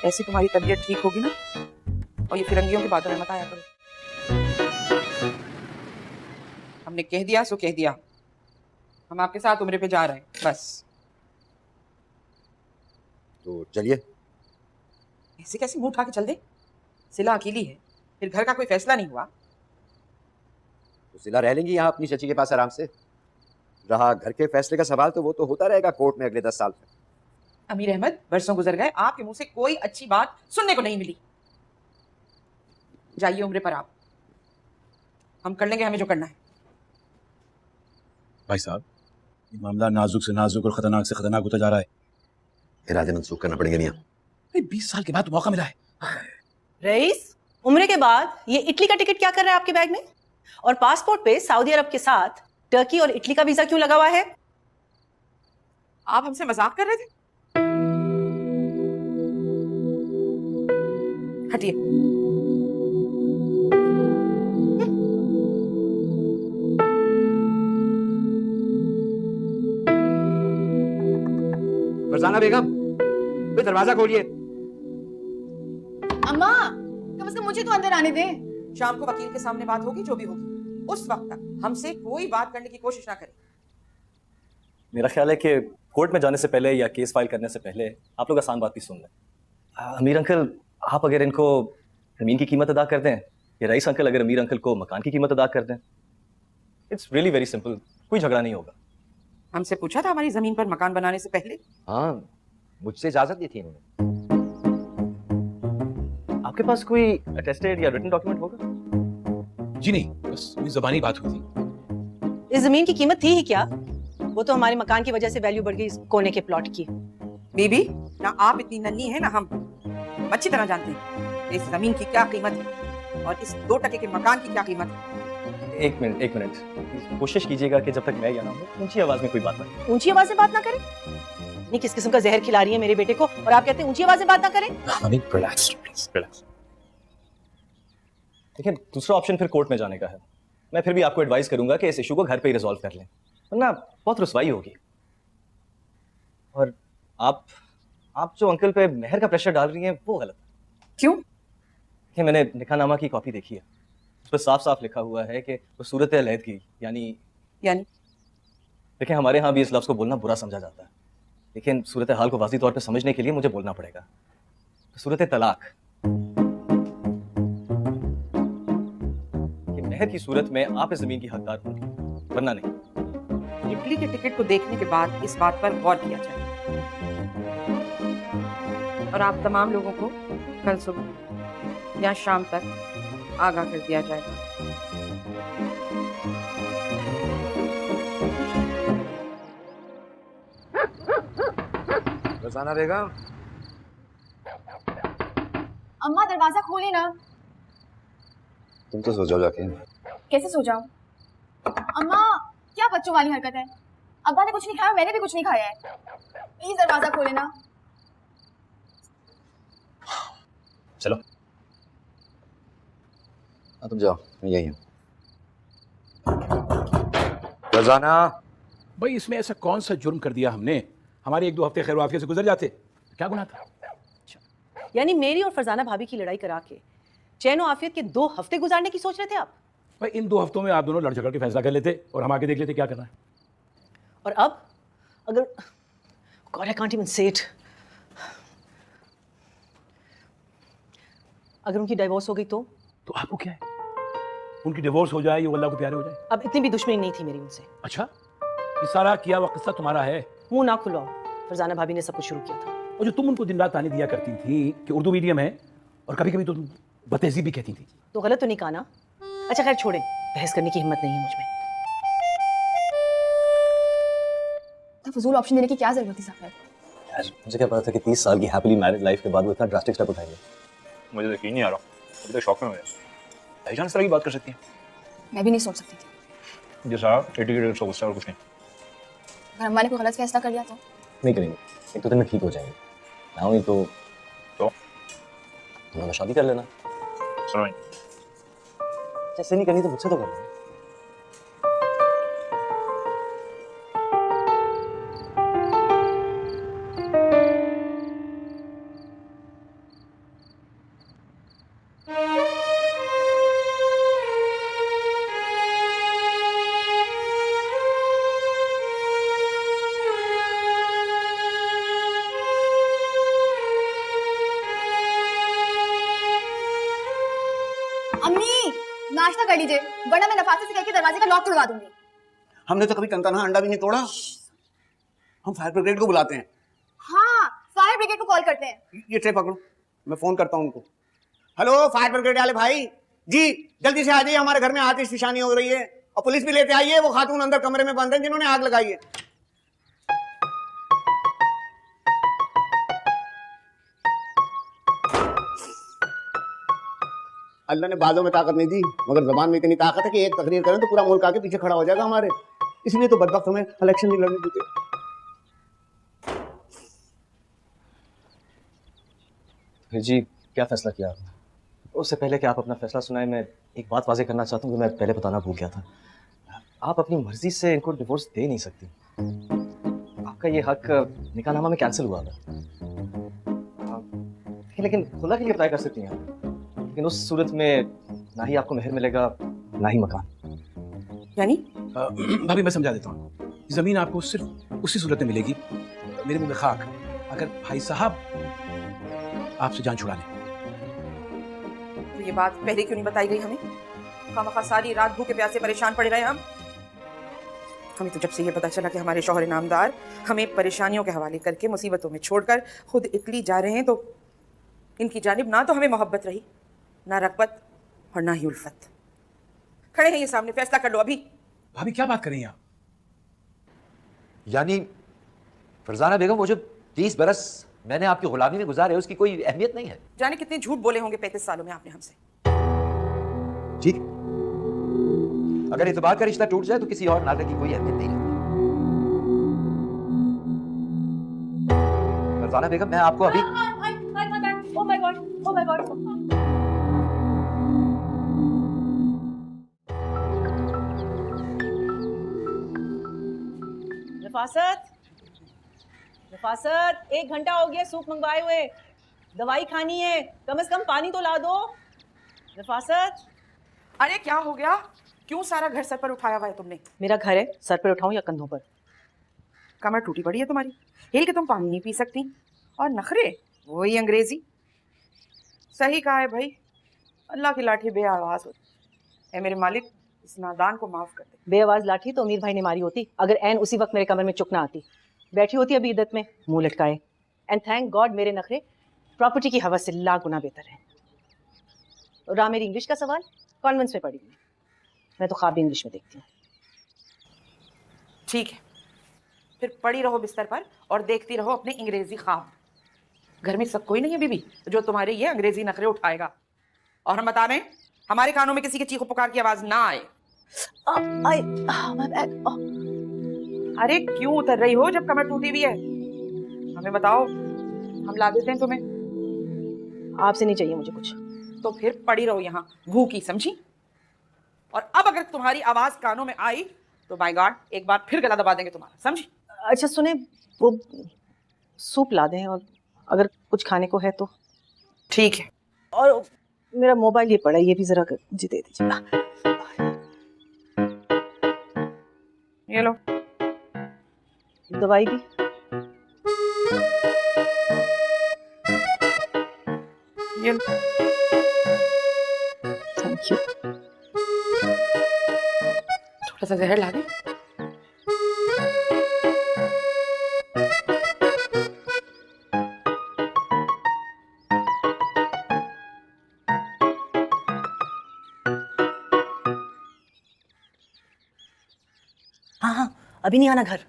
ऐसी तुम्हारी तबीयत ठीक होगी ना, और ये फिरंगियों की बातों में मत आया करो। हमने कह दिया सो कह दिया, हम आपके साथ उम्रे पे जा रहे हैं, बस। तो चलिए। ऐसे कैसे मुंह उठा के चल दे? सिला अकेली है, फिर घर का कोई फैसला नहीं हुआ। तो सिला रह लेंगी यहाँ अपनी चची के पास आराम से। रहा घर के फैसले का सवाल तो वो तो होता रहेगा कोर्ट में अगले 10 साल तक। अमीर अहमद, बरसों गुजर गए, आपके मुंह से कोई अच्छी बात सुनने को नहीं मिली। जाइए उम्र पर आप, हम कर लेंगे हमें जो करना है। भाई साहब, ये मामला नाजुक से नाजुक और खतरनाक से खतरनाक होता जा रहा है। इरादे मंसूख करना पड़ेगा मियां। 20 साल के बाद मौका मिला है। रईस, उम्र के बाद ये इटली का टिकट क्या कर रहा है आपके बैग में? और पासपोर्ट पे सऊदी अरब के साथ टर्की और इटली का वीजा क्यों लगा हुआ है? आप हमसे मजाक कर रहे थे? हटिए। फरजाना बेगम, कोई दरवाजा खोलिए। अम्मा, कम से कम मुझे तो अंदर आने दे। शाम को वकील के सामने बात होगी, जो भी होगी। उस वक्त तक हमसे कोई बात करने की कोशिश ना करें। मेरा ख्याल है कि कोर्ट में जाने से पहले या केस फाइल करने से पहले आप लोग आसान बात भी सुन लें। अमीर अंकल, आप अगर इनको जमीन की कीमत अदा कर दें, या रईस अंकल अगर अमीर अंकल को मकान की कीमत अदा कर दें, इट्स रियली वेरी सिंपल, कोई झगड़ा नहीं होगा। हमसे पूछा था हमारी जमीन पर मकान बनाने से पहले? हाँ, मुझसे इजाजत दी थी इन्होंने। आपके पास कोई अटेस्टेड या रिटन डॉक्यूमेंट होगा? जी नहीं, बस ज़बानी बात हुई थी। इस जमीन की कीमत थी ही क्या? वो तो हमारे मकान की वजह से वैल्यू बढ़ गई इस कोने के प्लॉट की। बीबी, ना आप इतनी नन्ही है ना हम अच्छी तरह जानते हैं इस जमीन की क्या कीमत है और इस 2 टके के मकान की क्या कीमत है। एक मिनट, कोशिश कीजिएगा कि जब तक मैं या ना हूं, ऊंची आवाज में कोई बात ना करें। ऊंची आवाज में बात ना करें? ये किस किस्म का जहर खिला रही है मेरे बेटे को, और आप कहते हैं ऊंची आवाज में बात ना करें? Relax please, relax. देखिए, दूसरा ऑप्शन फिर कोर्ट में जाने का है। मैं फिर भी आपको एडवाइस करूंगा कि इस इशू को घर पे ही रिजॉल्व कर लें, वरना बहुत रुसवाई होगी। और आप जो अंकल पे मेहर का प्रेशर डाल रही हैं वो गलत है। क्यों? देखिए, मैंने निकाहनामा की कॉपी देखी है, उस पर साफ साफ लिखा हुआ है कि वो सूरत अलहदगी यानी देखिए, हमारे यहाँ भी इस लफ्ज़ को बोलना बुरा समझा जाता है, लेकिन सूरत हाल को वाज़ी तौर पे समझने के लिए मुझे बोलना पड़ेगा। तो सूरत तलाक कि मेहर की सूरत में आप इस ज़मीन की हकदार होंगे, वरना नहीं। इटली के टिकट को देखने के बाद इस बात पर गौर किया जाए और आप तमाम लोगों को कल सुबह या शाम तक आगाह कर दिया जाएगा। फरजाना बेगम। अम्मा, दरवाजा खोली ना। तुम तो सो जाओ जाके। कैसे सो जाऊं? अम्मा, क्या बच्चों वाली हरकत है? अब्बा ने कुछ नहीं खाया, मैंने भी कुछ नहीं खाया है। प्लीज दरवाजा खोले ना। चलो। हाँ, तुम जाओ, मैं यही हूँ। फरजाना। भाई, इसमें ऐसा कौन सा जुर्म कर दिया हमने? हमारे 1-2 हफ्ते खैर वाफियत से गुजर जाते, क्या गुनाह था? यानी मेरी और फरजाना भाभी की लड़ाई करा के चैन और आफियत के 2 हफ्ते गुजारने की सोच रहे थे आप? भाई, इन 2 हफ्तों में आप दोनों लड़ झगड़ के फैसला कर लेते और हम आके देख लेते क्या करना है। और अब अगर God, I can't even say it. अगर उनकी डाइवोर्स हो गई तो आपको क्या है? उनकी डिवोर्स हो जाए, ये अल्लाह को प्यारे हो जाए। अब इतनी भी दुश्मनी नहीं थी मेरी उनसे। अच्छा, ये सारा किया हुआ किस्सा तुम्हारा है? मुंह ना खुलवाओ, फरजाना भाभी ने सब कुछ शुरू किया था। और जो तुम उनको दिन रात ताने दिया करती थी कि उर्दू मीडियम है और कभी कभी तो तुम बतहज़ीब भी कहती थी, तो गलत तो नहीं कहा ना? अच्छा खैर छोड़ें, बहस करने की हिम्मत नहीं है मुझ में। तो फजूल ऑप्शन देने की क्या जरूरत थी साहब? यार, मुझे क्या पता था कि 30 साल की हैप्पली मैरिड लाइफ के बाद वो इतना ड्रास्टिक स्टेप उठाएंगे। मुझे यकीन नहीं आ रहा, अभी तक शॉक में हूं। भाईजान इस तरह की बात कर सकती हैं? मैं भी नहीं सोच सकती थी। जैसा एटीट्यूड सोचता और कुछ नहीं। अगर अम्मा ने कोई गलत फैसला कर लिया तो? नहीं करेंगे, एक तो दिन में ठीक हो जाएंगे। ना हुई तो तुम्हारा शादी कर लेना। सुनो, जैसे नहीं करनी तो मुझसे तो कर लेना। अम्मी नाश्ता कर लीजिए, वरना मैं नफासे से कह के दरवाजे का लॉक तोड़वा दूंगी। हमने तो कभी तनतनहा अंडा भी नहीं तोड़ा। हम फायर ब्रिगेड को बुलाते हैं। हाँ, फायर ब्रिगेड को कॉल करते हैं। ये ट्रे पकड़ो, मैं फोन करता हूँ उनको। हेलो फायर ब्रिगेड वाले भाई जी, जल्दी से आ जाइए, हमारे घर में आतिशफिशानी हो रही है और पुलिस भी लेते आइए। वो खातून अंदर कमरे में बंद है जिन्होंने आग लगाई है। अल्लाह ने बालों में ताकत नहीं दी, मगर जबान में इतनी ताकत है कि एक तकरीर करें तो पूरा मुल्क आके पीछे खड़ा हो जाएगा हमारे। इसलिए तो बदबख्त हमें इलेक्शन नहीं लड़ने देते। फिर जी क्या फैसला किया आपने? उससे पहले कि आप अपना फैसला सुनाए, मैं एक बात वाज़ेह करना चाहता हूँ कि मैं पहले बताना भूल गया था। आप अपनी मर्जी से इनको डिवोर्स दे नहीं सकती। आपका ये हक निकाहनामा में कैंसिल हुआ था। लेकिन खुला के लिए अप्लाई कर सकती हैं, लेकिन उस सूरत में ना ही आपको मेहर मिलेगा ना ही मकान। यानी भाभी मैं समझा देता हूँ, जमीन आपको सिर्फ उसी सूरत में मिलेगी, मेरे मुंह में खाक, अगर भाई साहब आपसे जान छुड़ा लें। तो ये बात पहले क्यों नहीं बताई गई हमें? खामखा सारी रात भूखे प्यासे परेशान पड़े रहे हम। हमें तो जब से ये पता चला कि हमारे शौहर नामदार हमें परेशानियों के हवाले करके मुसीबतों में छोड़कर खुद इटली जा रहे हैं, तो इनकी जानिब ना तो हमें मोहब्बत रही, ना रग़बत और ना ही उल्फत। खड़े हैं ये सामने, फैसला कर लो अभी। भाभी क्या बात कर रही हैं आप? यानी फरजाना बेगम, वो जो 30 बरस मैंने आपकी गुलामी में गुजारे उसकी कोई अहमियत नहीं है? जाने कितने झूठ बोले होंगे 35 सालों में आपने हमसे। ठीक, अगर इतबार का रिश्ता टूट जाए तो किसी और नाते की कोई अहमियत नहीं रहती। फरजाना बेगम, मैं आपको अभी Oh my God! Oh my God! नफासत, नफासत, 1 घंटा हो गया सूप मंगवाए हुए, दवाई खानी है, कम से कम पानी तो ला दो। नफासत, अरे क्या हो गया? क्यों सारा घर सर पर उठाया हुआ है तुमने? मेरा घर है, सर पर उठाऊं या कंधों पर? कमर टूटी पड़ी है तुम्हारी, हिल के तुम पानी नहीं पी सकती, और नखरे वही अंग्रेजी। सही कहा है भाई, अल्लाह की लाठी बेआवाज होती है। मेरे मालिक, इस नादान को माफ कर दे। बेआवाज लाठी तो अमीर भाई ने मारी होती, अगर एन उसी वक्त मेरे कमर में चुक ना आती। बैठी होती अभी इद्दत में मुंह लटकाए। एंड थैंक गॉड मेरे नखरे प्रॉपर्टी की हवस से लाख गुना बेहतर है। और रहा मेरी इंग्लिश का सवाल, कॉन्वेंट्स में पढ़ी हुई, मैं तो ख्वाब भी इंग्लिश में देखती हूँ। ठीक है, फिर पड़ी रहो बिस्तर पर और देखती रहो अपने अंग्रेजी ख्वाब। घर में सब कोई नहीं है बीबी जो तुम्हारे ये अंग्रेजी नखरे उठाएगा। और हम बता रहे हैं, हमारे कानों में किसी के चीखो पुकार की आवाज ना आए। अरे क्यों उतर रही हो जब कमर टूटी हुई है? हमें बताओ, हम ला देते हैं तुम्हें। आपसे नहीं चाहिए मुझे कुछ। तो फिर पड़ी रहो यहाँ भूखी, समझी? और अब अगर तुम्हारी आवाज कानों में आई तो बाय गॉड एक बार फिर गला दबा देंगे तुम्हारा, समझी? अच्छा सुने, वो सूप ला दें, और अगर कुछ खाने को है तो ठीक है। और मेरा मोबाइल ये पड़ा है, ये भी जरा मुझे दे दीजिए। ये लो। दवाई भी। ये लो। Thank you. थोड़ा सा जहर ला दे। हाँ, अभी नहीं आना घर,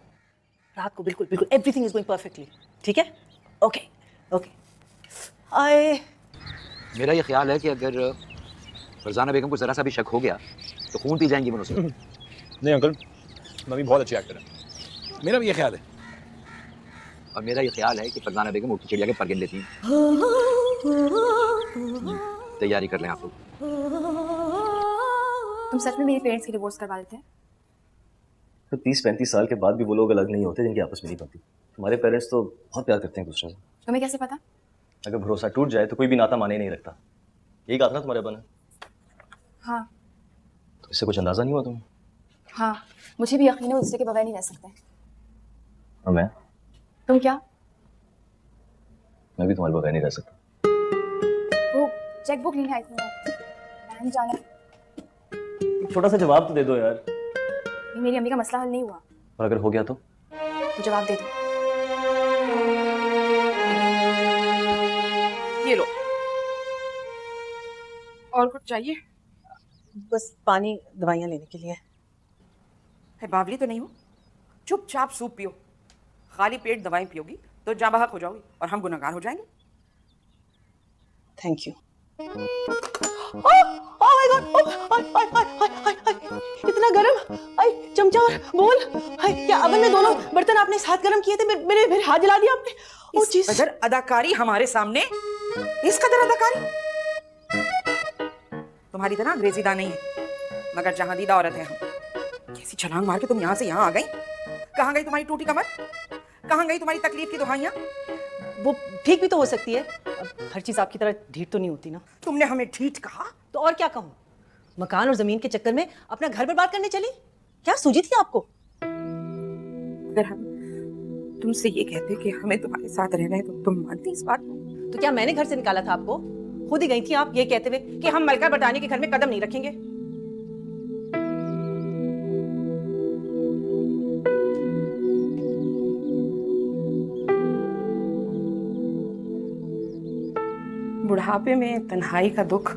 रात को बिल्कुल बिल्कुल एवरीथिंग इज गोइंग परफेक्टली, ठीक है? Okay okay. आए, मेरा ये ख्याल है कि अगर फरजाना बेगम को जरा सा भी शक हो गया तो खून पी जाएंगी मुझसे। नहीं अंकल, मम्मी बहुत अच्छी एक्टर है। मेरा भी ये ख्याल है। और मेरा ये ख्याल है कि फरजाना बेगम उठती चिड़िया के पर गिन लेती हैं। तैयारी कर लें आप लोग। तुम सच में मेरे पेरेंट्स की डिवोर्स करवा देते हैं? तो 30-35 साल के बाद भी वो लोग अलग नहीं होते जिनकी आपस में नहीं बनती। हमारे पेरेंट्स तो बहुत प्यार करते हैं एक दूसरे से। तुम्हें कैसे पता? अगर भरोसा टूट जाए तो कोई भी नाता माने नहीं रखता। यही कहा था ना तुम्हारे बना। हाँ। तो इससे कुछ अंदाजा नहीं हुआ तुम्हें? हाँ, मुझे भी यकीन है दूसरे के बगैर नहीं रह सकते। और मैं? तुम क्या? मैं भी तुम्हारे बगैर नहीं रह सकता। वो चेकबुक लेने आई थी मैं जाना नहीं जाना। एक छोटा सा जवाब तो दे दो यार। ये मेरी अम्मी का मसला हल नहीं हुआ। और अगर हो गया तो जवाब दे दो। ये लो। और कुछ चाहिए? बस पानी दवाइयाँ लेने के लिए। है बावली तो नहीं हो? चुपचाप सूप पियो। खाली पेट दवाएं पियोगी तो जाँ बहक हो जाओगी और हम गुनहगार हो जाएंगे। Thank you. Oh my God, इतना गरम। आई चमचा और बोल। हाय, क्या अवन में दोनों बर्तन आपने साथ गरम किए थे? मेरे हाथ जला दिया आपने। ओ इस कदर अदाकारी हमारे सामने, इस कदर अदाकारी। तुम्हारी तरह अंग्रेजीदा नहीं है, मगर जहां दीदा औरत है हम। कैसी छलांग मार के तुम यहाँ से यहाँ आ गई? कहाँ गई तुम्हारी टूटी कमर? कहाँ गई तुम्हारी तकलीफ की दुहाइयां? वो ठीक भी तो हो सकती है। अब हर चीज आपकी तरह ढीठ तो नहीं होती ना। तुमने हमें ढीठ कहा तो और क्या कहूँ? मकान और जमीन के चक्कर में अपना घर बर्बाद करने चली? क्या सूझी थी आपको? अगर हम तुमसे ये कहते कि हमें तुम्हारे साथ रहना है तो तुम मानती इस बात को? तो क्या मैंने घर से निकाला था आपको? खुद ही गई थी आप ये कहते हुए कि हम मलका बरतानी के घर में कदम नहीं रखेंगे। बुढ़ापे में तन्हाई का दुख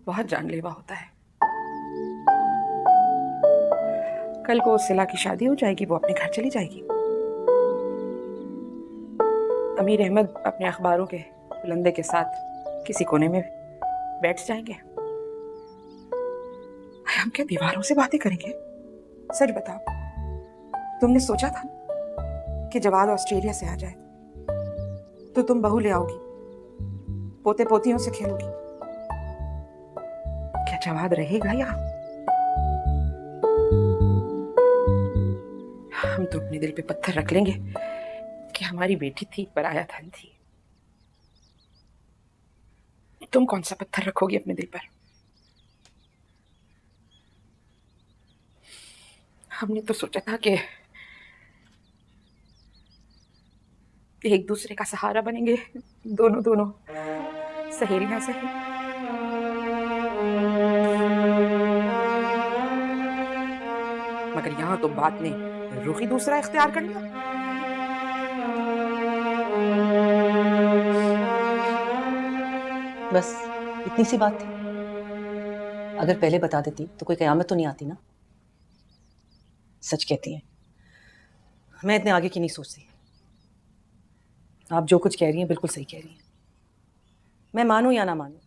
बहुत जानलेवा होता है। कल को सिला की शादी हो जाएगी, वो अपने घर चली जाएगी। अमीर अहमद अपने अखबारों के बुलंदे के साथ किसी कोने में बैठ जाएंगे। हम क्या दीवारों से बातें करेंगे? सच बताओ, तुमने सोचा था कि जवाद ऑस्ट्रेलिया से आ जाए तो तुम बहू ले आओगी, पोते पोतियों से खेलोगी? क्या जवाद रहेगा यहाँ? हम तो अपने दिल पे पत्थर रख लेंगे कि हमारी बेटी थी, पराया धन थी। तुम कौन सा पत्थर रखोगी अपने दिल पर? हमने तो सोचा था कि एक दूसरे का सहारा बनेंगे, दोनों सहेलियां सही। मगर यहां तो बात ने रुख ही दूसरा इख्तियार कर लिया। बस इतनी सी बात थी। अगर पहले बता देती तो कोई कयामत तो नहीं आती ना। सच कहती हैं, मैं इतने आगे की नहीं सोचती। आप जो कुछ कह रही हैं बिल्कुल सही कह रही हैं। मैं मानूं या ना मानूं,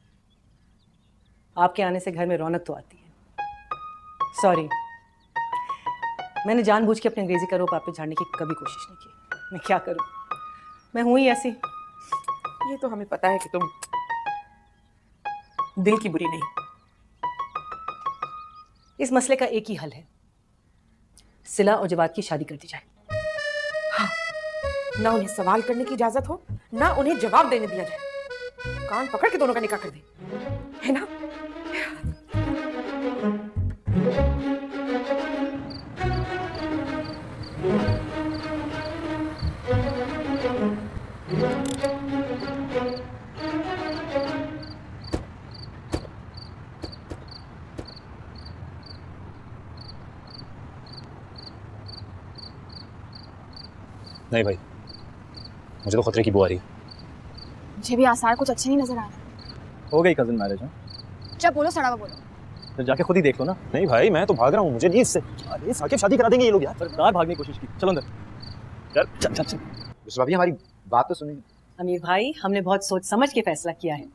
आपके आने से घर में रौनक तो आती है। सॉरी, मैंने जानबूझ के अपने अंग्रेजी का रोप आप पे झाड़ने की कभी कोशिश नहीं की। मैं क्या करूं, मैं हूं ही ऐसी। ये तो हमें पता है कि तुम दिल की बुरी नहीं। इस मसले का एक ही हल है, सिला और जवाद की शादी कर दी जाए। हाँ, ना उन्हें सवाल करने की इजाजत हो, ना उन्हें जवाब देने दिया जाए। कान पकड़ के दोनों का निकाह कर दे, है ना? नहीं भाई, मुझे तो खतरे की बू आ रही है। मुझे भी आसार कुछ अच्छे नहीं नजर आ रहे। हो गई कजिन मैरिज? जब बोलो सड़ा हुआ बोलो। तो जाके खुद ही देख लो ना। नहीं भाई, मैं तो भाग रहा हूँ, मुझे नहीं इससे। अरे साकिब शादी करा देंगे ये लोग यार। सरदार भागने की कोशिश की। चलो अंदर। यार चल चल चल। भाभी हमारी बात तो सुनिए। अमीर भाई, हमने बहुत सोच समझ के फैसला किया है।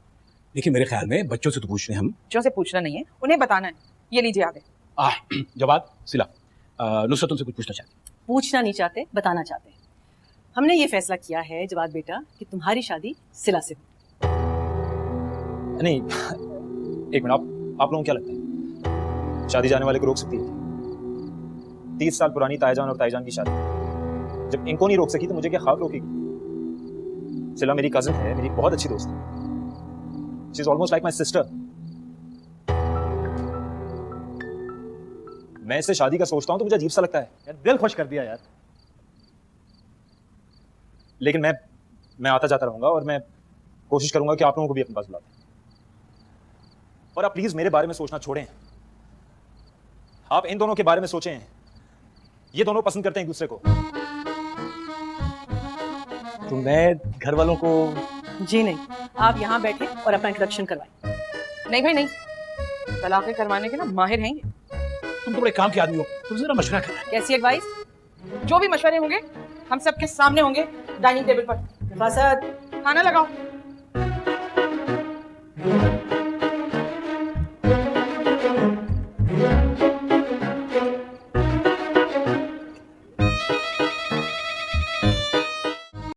देखिए मेरे ख्याल में बच्चों से तो पूछने हम। बच्चों से पूछना नहीं है, उन्हें बताना है। ये लीजिए आगे। जवाब, सिला, नुसरत तुमसे कुछ पूछना चाहती। पूछना नहीं चाहते, बताना चाहते हैं। हमने ये फैसला किया है जवाद बेटा कि तुम्हारी शादी सिला से हो। नहीं, एक मिनट, आप लोगों को क्या लगता है शादी जाने वाले को रोक सकती है? 30 साल पुरानी ताईजान और ताईजान की शादी जब इनको नहीं रोक सकी तो मुझे क्या ख्वाब रोकेगी? सिला मेरी कजिन है, मेरी बहुत अच्छी दोस्त है। She is almost like my sister. मैं इससे शादी का सोचता हूं तो मुझे अजीब सा लगता है। यार दिल खुश कर दिया यार। लेकिन मैं आता जाता रहूंगा और मैं कोशिश करूंगा कि आप लोगों को भी अपने पास बुला लें। और आप प्लीज मेरे बारे में सोचना छोड़ें। आप इन दोनों के बारे में सोचें। ये दोनों पसंद करते हैं एक दूसरे को। तो मैं घर वालों को जी नहीं, आप यहाँ बैठे और अपना इंट्रोडक्शन करवाएं। नहीं भाई नहीं, तलाक़ें करवाने के ना माहिर हैं ये। तुम तो बड़े काम के आदमी हो, तुम जरा मशवरा करना। कैसी एडवाइस? जो भी मशवरे होंगे हम सबके सामने होंगे डाइनिंग टेबल पर। फासद, खाना लगाओ।